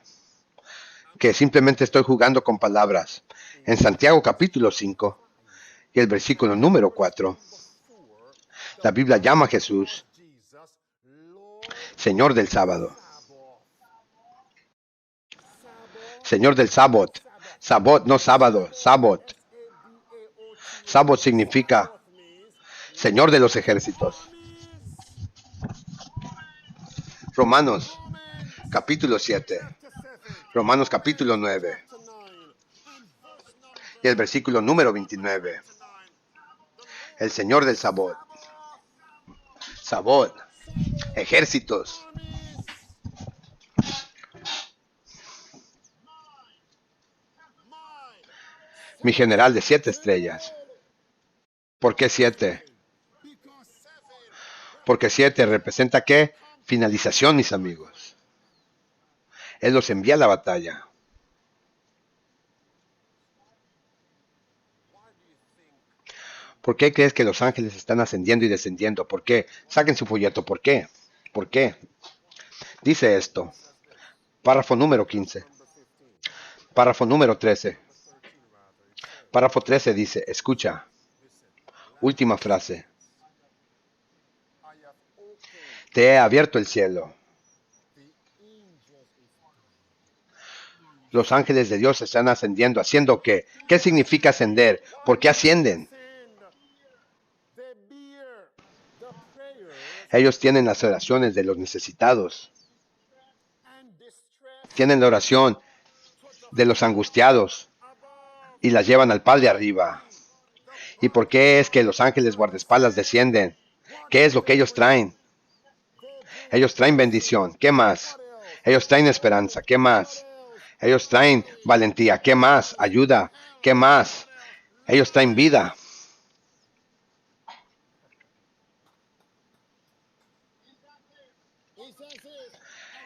Que simplemente estoy jugando con palabras. En Santiago capítulo 5 y el versículo número 4, la Biblia llama a Jesús Señor del sábado. Señor del sábado. Sabot, no sábado, sabot. Sabot significa Señor de los ejércitos. Romanos capítulo 7. Romanos capítulo 9. Y el versículo número 29. El Señor del Sabot. Sabot. Ejércitos. Mi general de 7 estrellas. ¿Por qué 7? Porque 7 representa ¿qué? Finalización, mis amigos. Él los envía a la batalla. ¿Por qué crees que los ángeles están ascendiendo y descendiendo? ¿Por qué? Saquen su folleto. ¿Por qué? ¿Por qué? Dice esto. Párrafo número 15. Párrafo número 13. Párrafo 13 dice, escucha. Última frase. Te he abierto el cielo. Los ángeles de Dios están ascendiendo. ¿Haciendo qué? ¿Qué significa ascender? ¿Por qué ascienden? Ellos tienen las oraciones de los necesitados. Tienen la oración de los angustiados y las llevan al Padre arriba. ¿Y por qué es que los ángeles guardaespaldas descienden? ¿Qué es lo que ellos traen? Ellos traen bendición. ¿Qué más? Ellos traen esperanza. ¿Qué más? Ellos traen valentía. ¿Qué más? Ayuda. ¿Qué más? Ellos traen vida.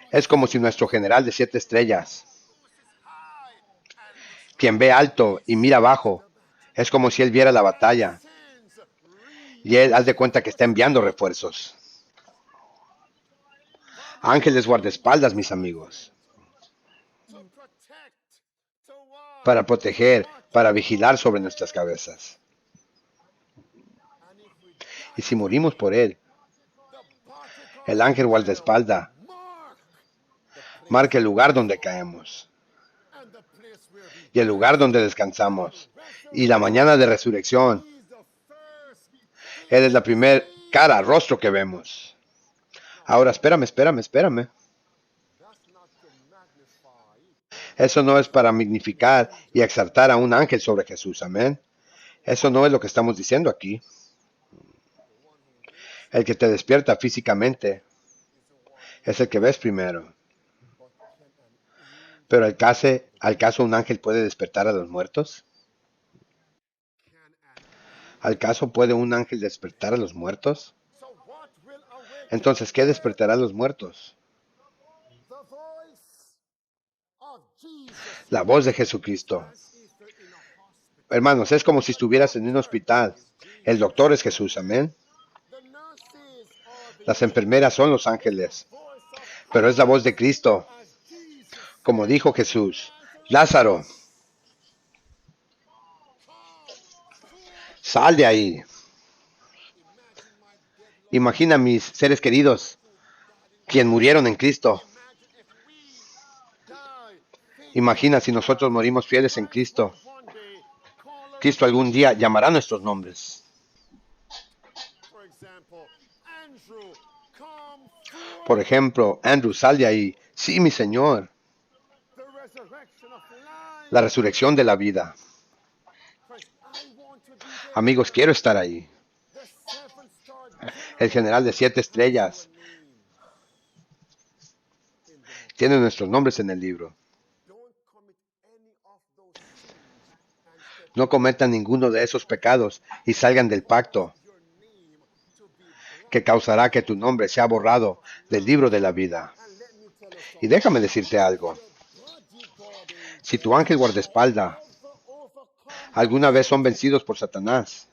Es como si nuestro general de 7 estrellas, quien ve alto y mira abajo, es como si él viera la batalla y él haz de cuenta que está enviando refuerzos. Ángeles guardaespaldas, mis amigos, para proteger, para vigilar sobre nuestras cabezas. Y si morimos por él, el ángel guardaespaldas marca el lugar donde caemos y el lugar donde descansamos y la mañana de resurrección. Él es la primer cara, rostro que vemos. Ahora, espérame. Eso no es para magnificar y exaltar a un ángel sobre Jesús, amén. Eso no es lo que estamos diciendo aquí. El que te despierta físicamente es el que ves primero. Pero ¿al caso un ángel puede despertar a los muertos? ¿Al caso puede un ángel despertar a los muertos? Entonces, ¿qué despertará a los muertos? La voz de Jesucristo. Hermanos, es como si estuvieras en un hospital. El doctor es Jesús, amén. Las enfermeras son los ángeles, pero es la voz de Cristo. Como dijo Jesús, Lázaro, sal de ahí. Imagina a mis seres queridos, quien murieron en Cristo. Imagina si nosotros morimos fieles en Cristo. Cristo algún día llamará nuestros nombres. Por ejemplo, Andrew, sal de ahí. Sí, mi Señor. La resurrección de la vida. Amigos, quiero estar ahí. El general de 7 estrellas tiene nuestros nombres en el libro. No cometan ninguno de esos pecados y salgan del pacto que causará que tu nombre sea borrado del libro de la vida. Y déjame decirte algo. Si tu ángel guardaespaldas alguna vez son vencidos por Satanás,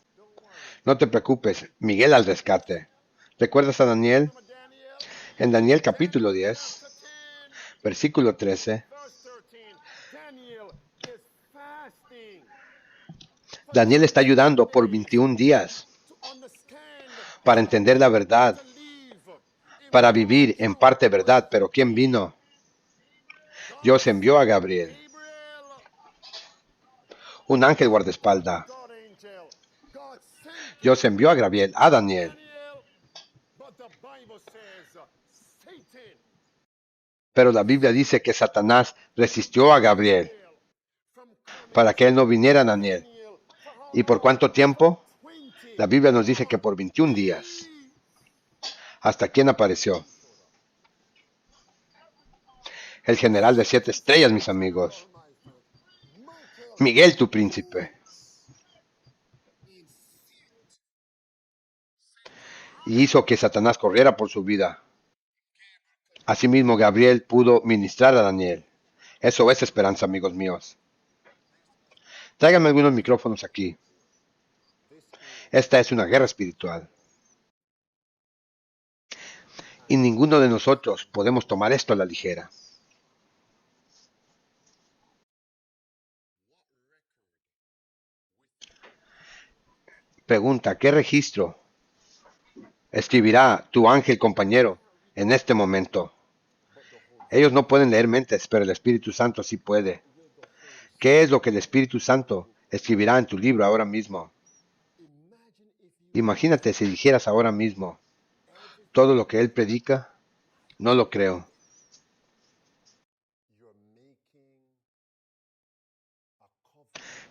no te preocupes, Miguel al rescate. ¿Recuerdas a Daniel? En Daniel capítulo 10, versículo 13, Daniel está ayudando por 21 días para entender la verdad, para vivir en parte verdad. Pero ¿quién vino? Dios envió a Gabriel, un ángel guardaespaldas. Dios envió a Gabriel, a Daniel. Pero la Biblia dice que Satanás resistió a Gabriel para que él no viniera a Daniel. ¿Y por cuánto tiempo? La Biblia nos dice que por 21 días. ¿Hasta quién apareció? El general de 7 estrellas, mis amigos. Miguel, tu príncipe. Y hizo que Satanás corriera por su vida. Asimismo, Gabriel pudo ministrar a Daniel. Eso es esperanza, amigos míos. Tráiganme algunos micrófonos aquí. Esta es una guerra espiritual. Y ninguno de nosotros podemos tomar esto a la ligera. Pregunta, ¿qué registro escribirá tu ángel compañero en este momento? Ellos no pueden leer mentes, pero el Espíritu Santo sí puede. ¿Qué es lo que el Espíritu Santo escribirá en tu libro ahora mismo? Imagínate si dijeras ahora mismo todo lo que él predica. No lo creo.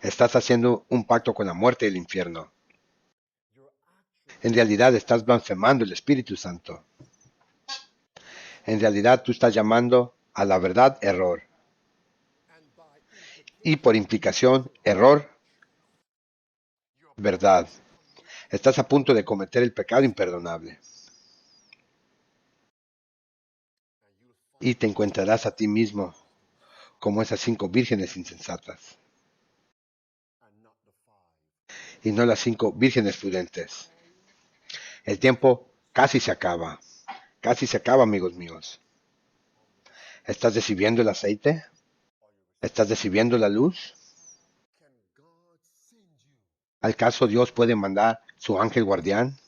Estás haciendo un pacto con la muerte y el infierno. En realidad estás blasfemando el Espíritu Santo. En realidad tú estás llamando a la verdad error. Y por implicación, error, verdad. Estás a punto de cometer el pecado imperdonable. Y te encontrarás a ti mismo como esas 5 vírgenes insensatas. Y no las 5 vírgenes prudentes. El tiempo casi se acaba. Casi se acaba, amigos míos. ¿Estás recibiendo el aceite? ¿Estás recibiendo la luz? ¿Al caso Dios puede mandar su ángel guardián?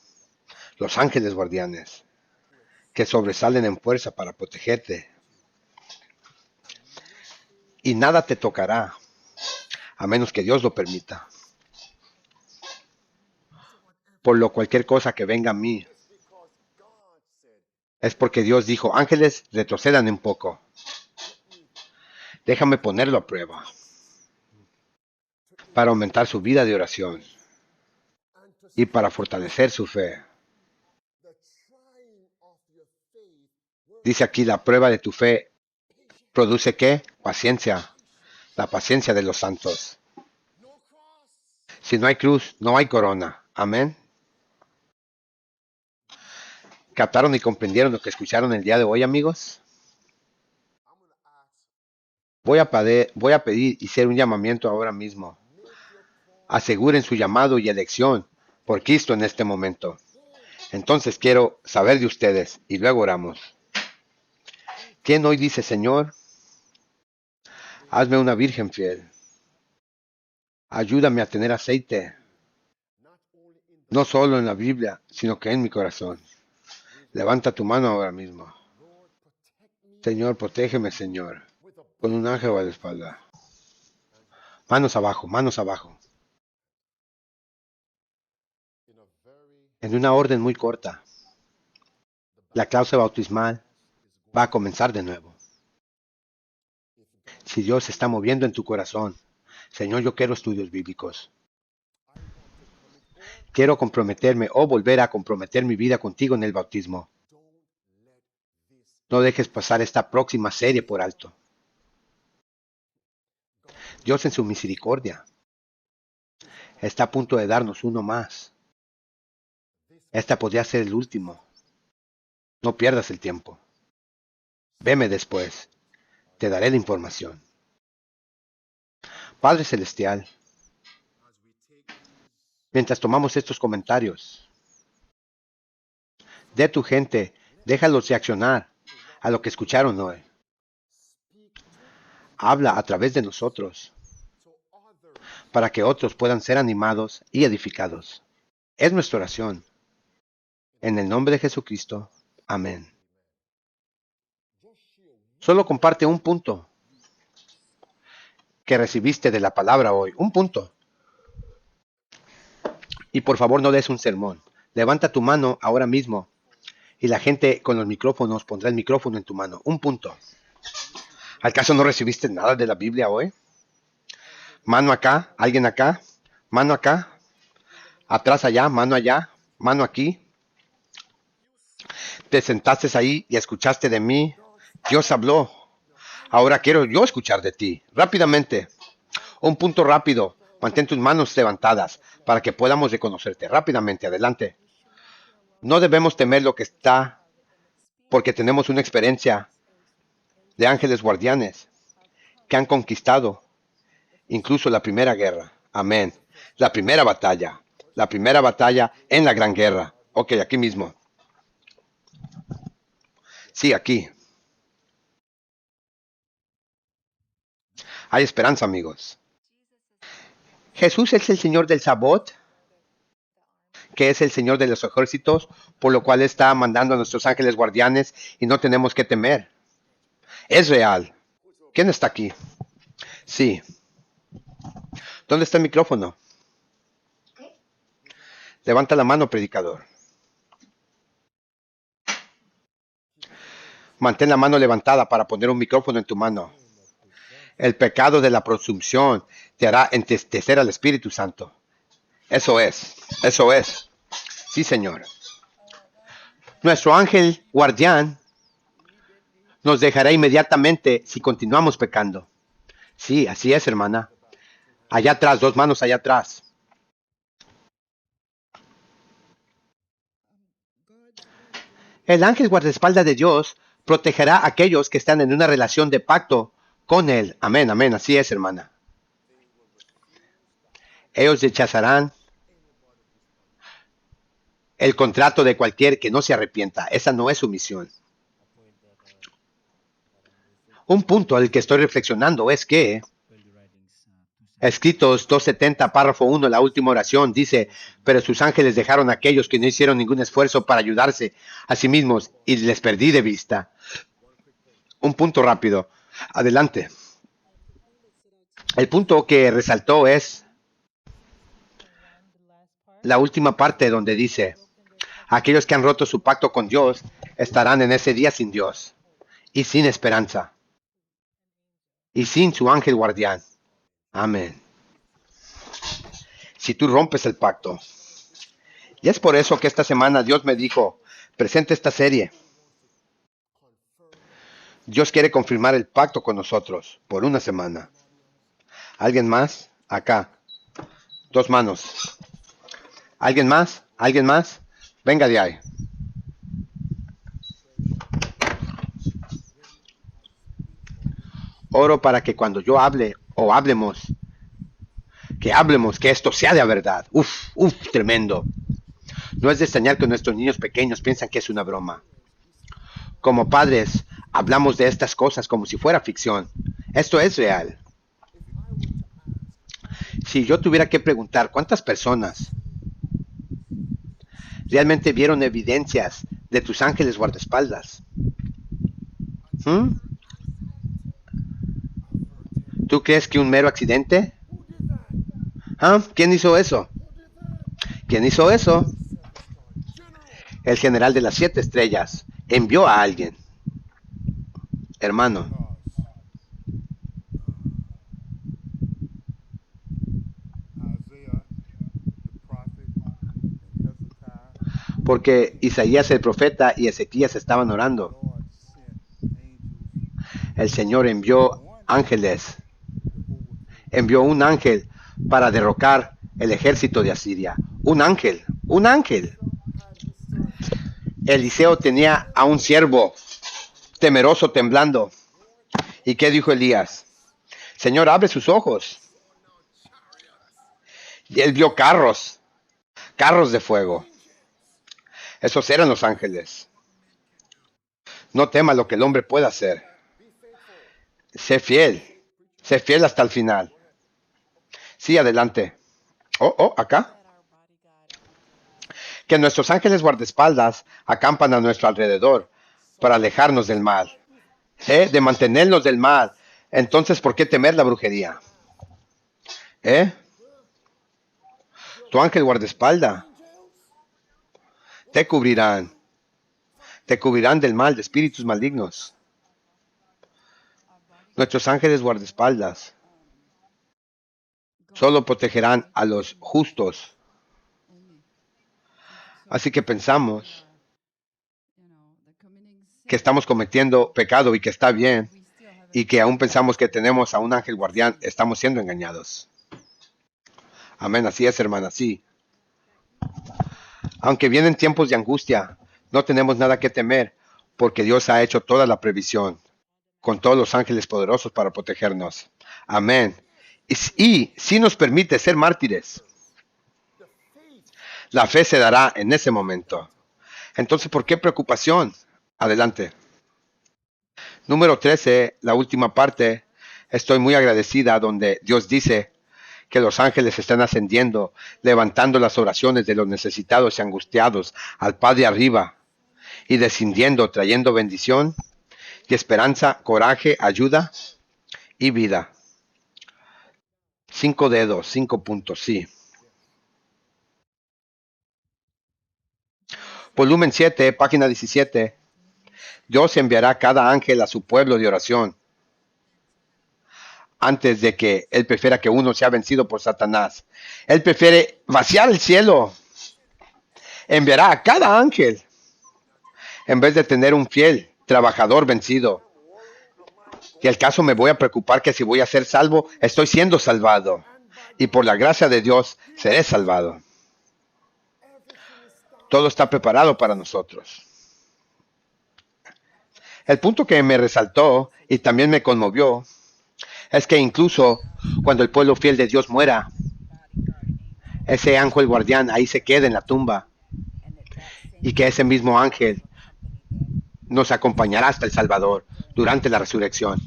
Los ángeles guardianes, que sobresalen en fuerza para protegerte. Y nada te tocará, a menos que Dios lo permita. Por lo cualquier cosa que venga a mí, es porque Dios dijo, ángeles, retrocedan un poco. Déjame ponerlo a prueba, para aumentar su vida de oración y para fortalecer su fe. Dice aquí, la prueba de tu fe produce ¿qué? Paciencia, la paciencia de los santos. Si no hay cruz, no hay corona. Amén. ¿Captaron y comprendieron lo que escucharon el día de hoy, amigos? Voy a pedir y hacer un llamamiento ahora mismo. Aseguren su llamado y elección por Cristo en este momento. Entonces quiero saber de ustedes y luego oramos. ¿Quién hoy dice, Señor, hazme una virgen fiel? Ayúdame a tener aceite, no solo en la Biblia, sino que en mi corazón. Levanta tu mano ahora mismo. Señor, protégeme, Señor, con un ángel a la espalda. Manos abajo, manos abajo. En una orden muy corta, la clase bautismal va a comenzar de nuevo. Si Dios se está moviendo en tu corazón, Señor, yo quiero estudios bíblicos. Quiero comprometerme o volver a comprometer mi vida contigo en el bautismo. No dejes pasar esta próxima serie por alto. Dios en su misericordia está a punto de darnos uno más. Esta podría ser el último. No pierdas el tiempo. Veme después. Te daré la información. Padre Celestial, mientras tomamos estos comentarios, de tu gente, déjalos reaccionar a lo que escucharon hoy. Habla a través de nosotros para que otros puedan ser animados y edificados. Es nuestra oración. En el nombre de Jesucristo. Amén. Solo comparte un punto que recibiste de la palabra hoy. Un punto. Y por favor no des un sermón. Levanta tu mano ahora mismo y la gente con los micrófonos pondrá el micrófono en tu mano. Un punto. ¿Al caso no recibiste nada de la Biblia hoy? Mano acá, alguien acá, mano acá, atrás allá, mano aquí. Te sentaste ahí y escuchaste de mí. Dios habló. Ahora quiero yo escuchar de ti. Rápidamente. Un punto rápido. Mantén tus manos levantadas para que podamos reconocerte. Rápidamente, adelante. No debemos temer lo que está porque tenemos una experiencia de ángeles guardianes que han conquistado incluso la primera guerra. Amén. La primera batalla. La primera batalla en la gran guerra. Ok, aquí mismo. Sí, aquí. Hay esperanza, amigos. Jesús es el Señor del Sabot, que es el Señor de los ejércitos, por lo cual está mandando a nuestros ángeles guardianes y no tenemos que temer. Es real. ¿Quién está aquí? Sí. ¿Dónde está el micrófono? Levanta la mano, predicador. Mantén la mano levantada para poner un micrófono en tu mano. El pecado de la presunción te hará entristecer al Espíritu Santo. Eso es, eso es. Sí, Señor. Nuestro ángel guardián nos dejará inmediatamente si continuamos pecando. Sí, así es, hermana. Allá atrás, dos manos allá atrás. El ángel guardaespaldas de Dios protegerá a aquellos que están en una relación de pacto con Él. Amén, amén. Así es, hermana. Ellos rechazarán el contrato de cualquier que no se arrepienta. Esa no es su misión. Un punto al que estoy reflexionando es que Escritos 270, párrafo 1, la última oración, dice, pero sus ángeles dejaron a aquellos que no hicieron ningún esfuerzo para ayudarse a sí mismos y les perdí de vista. Un punto rápido. Adelante. El punto que resaltó es la última parte donde dice, aquellos que han roto su pacto con Dios estarán en ese día sin Dios y sin esperanza y sin su ángel guardián. Amén. Si tú rompes el pacto. Y es por eso que esta semana Dios me dijo, presente esta serie. Dios quiere confirmar el pacto con nosotros por una semana. ¿Alguien más? Acá. Dos manos. ¿Alguien más? ¿Alguien más? Venga de ahí. Oro para que cuando yo hable o hablemos, que esto sea de verdad. Uf, uf, tremendo. No es de extrañar que nuestros niños pequeños piensan que es una broma. Como padres, hablamos de estas cosas como si fuera ficción. Esto es real. Si yo tuviera que preguntar cuántas personas realmente vieron evidencias de tus ángeles guardaespaldas, ¿Mm? ¿Tú crees que un mero accidente? ¿Ah? ¿Quién hizo eso? ¿Quién hizo eso? El general de las 7 estrellas envió a alguien. Hermano, porque Isaías el profeta y Ezequías estaban orando. El Señor envió un ángel para derrocar el ejército de Asiria. Un ángel, un ángel. Eliseo tenía a un siervo temeroso temblando. ¿Y qué dijo Elías? Señor, abre sus ojos. Y él vio carros, carros de fuego. Esos eran los ángeles. No tema lo que el hombre pueda hacer. Sé fiel hasta el final. Sí, adelante. Acá. Que nuestros ángeles guardaespaldas acampan a nuestro alrededor para alejarnos del mal, de mantenernos del mal. Entonces, ¿por qué temer la brujería? ¿Eh? Tu ángel guardaespaldas te cubrirán. Te cubrirán del mal, de espíritus malignos. Nuestros ángeles guardaespaldas solo protegerán a los justos. Así que pensamos que estamos cometiendo pecado y que está bien, y que aún pensamos que tenemos a un ángel guardián, estamos siendo engañados. Amén, así es, hermana, sí. Aunque vienen tiempos de angustia, no tenemos nada que temer, porque Dios ha hecho toda la previsión, con todos los ángeles poderosos para protegernos. Amén. Y si nos permite ser mártires, la fe se dará en ese momento. Entonces, ¿por qué preocupación? Adelante. Número 13, la última parte. Estoy muy agradecida donde Dios dice que los ángeles están ascendiendo, levantando las oraciones de los necesitados y angustiados al Padre arriba y descendiendo, trayendo bendición y esperanza, coraje, ayuda y vida. 5 dedos, 5 puntos, sí. Volumen 7, página 17. Dios enviará cada ángel a su pueblo de oración. antes de que Él prefiera que uno sea vencido por Satanás. Él prefiere vaciar el cielo. Enviará a cada ángel en vez de tener un fiel trabajador vencido. Y al caso me voy a preocupar que si voy a ser salvo, estoy siendo salvado. Y por la gracia de Dios seré salvado. Todo está preparado para nosotros. El punto que me resaltó y también me conmovió es que incluso cuando el pueblo fiel de Dios muera, ese ángel guardián ahí se queda en la tumba y que ese mismo ángel nos acompañará hasta el Salvador durante la resurrección.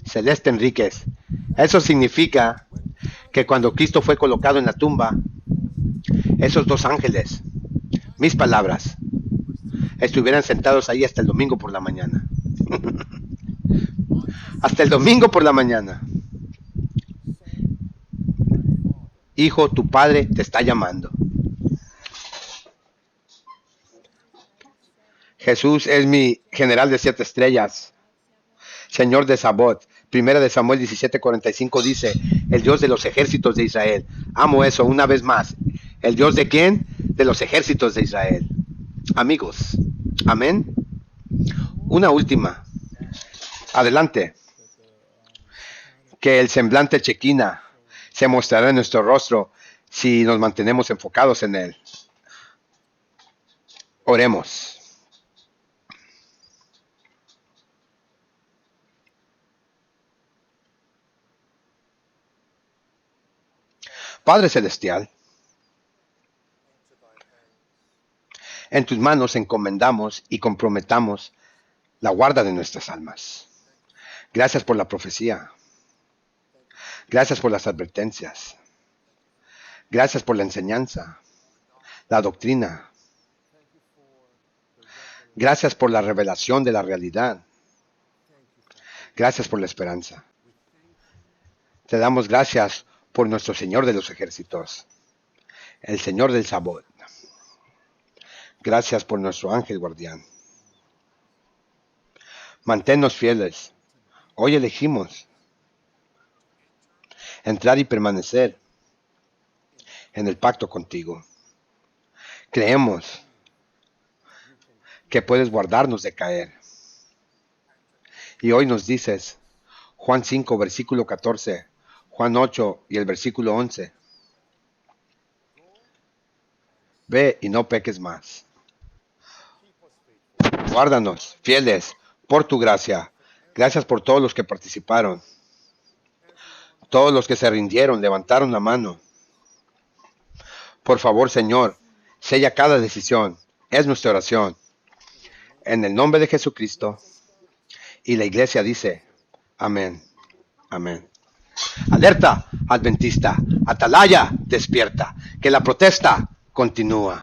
Celeste Enríquez. Eso significa que cuando Cristo fue colocado en la tumba, esos dos ángeles, mis palabras, estuvieran sentados ahí hasta el domingo por la mañana. Hasta el domingo por la mañana. Hijo, tu padre te está llamando. Jesús es mi general de 7 estrellas, Señor de Sabot. Primera de Samuel 17:45 dice, el Dios de los ejércitos de Israel. Amo eso una vez más. ¿El Dios de quién? De los ejércitos de Israel. Amigos, amén. Una última. Adelante. Que el semblante chequina se mostrará en nuestro rostro si nos mantenemos enfocados en él. Oremos. Padre Celestial, en tus manos encomendamos y comprometamos la guarda de nuestras almas. Gracias por la profecía. Gracias por las advertencias. Gracias por la enseñanza, la doctrina. Gracias por la revelación de la realidad. Gracias por la esperanza. Te damos gracias por nuestro Señor de los ejércitos, el Señor del Sabot. Gracias por nuestro ángel guardián. Manténnos fieles. Hoy elegimos entrar y permanecer en el pacto contigo. Creemos que puedes guardarnos de caer. Y hoy nos dices, Juan 5, versículo 14, Juan 8 y el versículo 11. Ve y no peques más. Guárdanos, fieles, por tu gracia. Gracias por todos los que participaron. Todos los que se rindieron, levantaron la mano. Por favor, Señor, sella cada decisión. Es nuestra oración. En el nombre de Jesucristo. Y la iglesia dice, amén, amén. Alerta, adventista. Atalaya, despierta. Que la protesta continúa.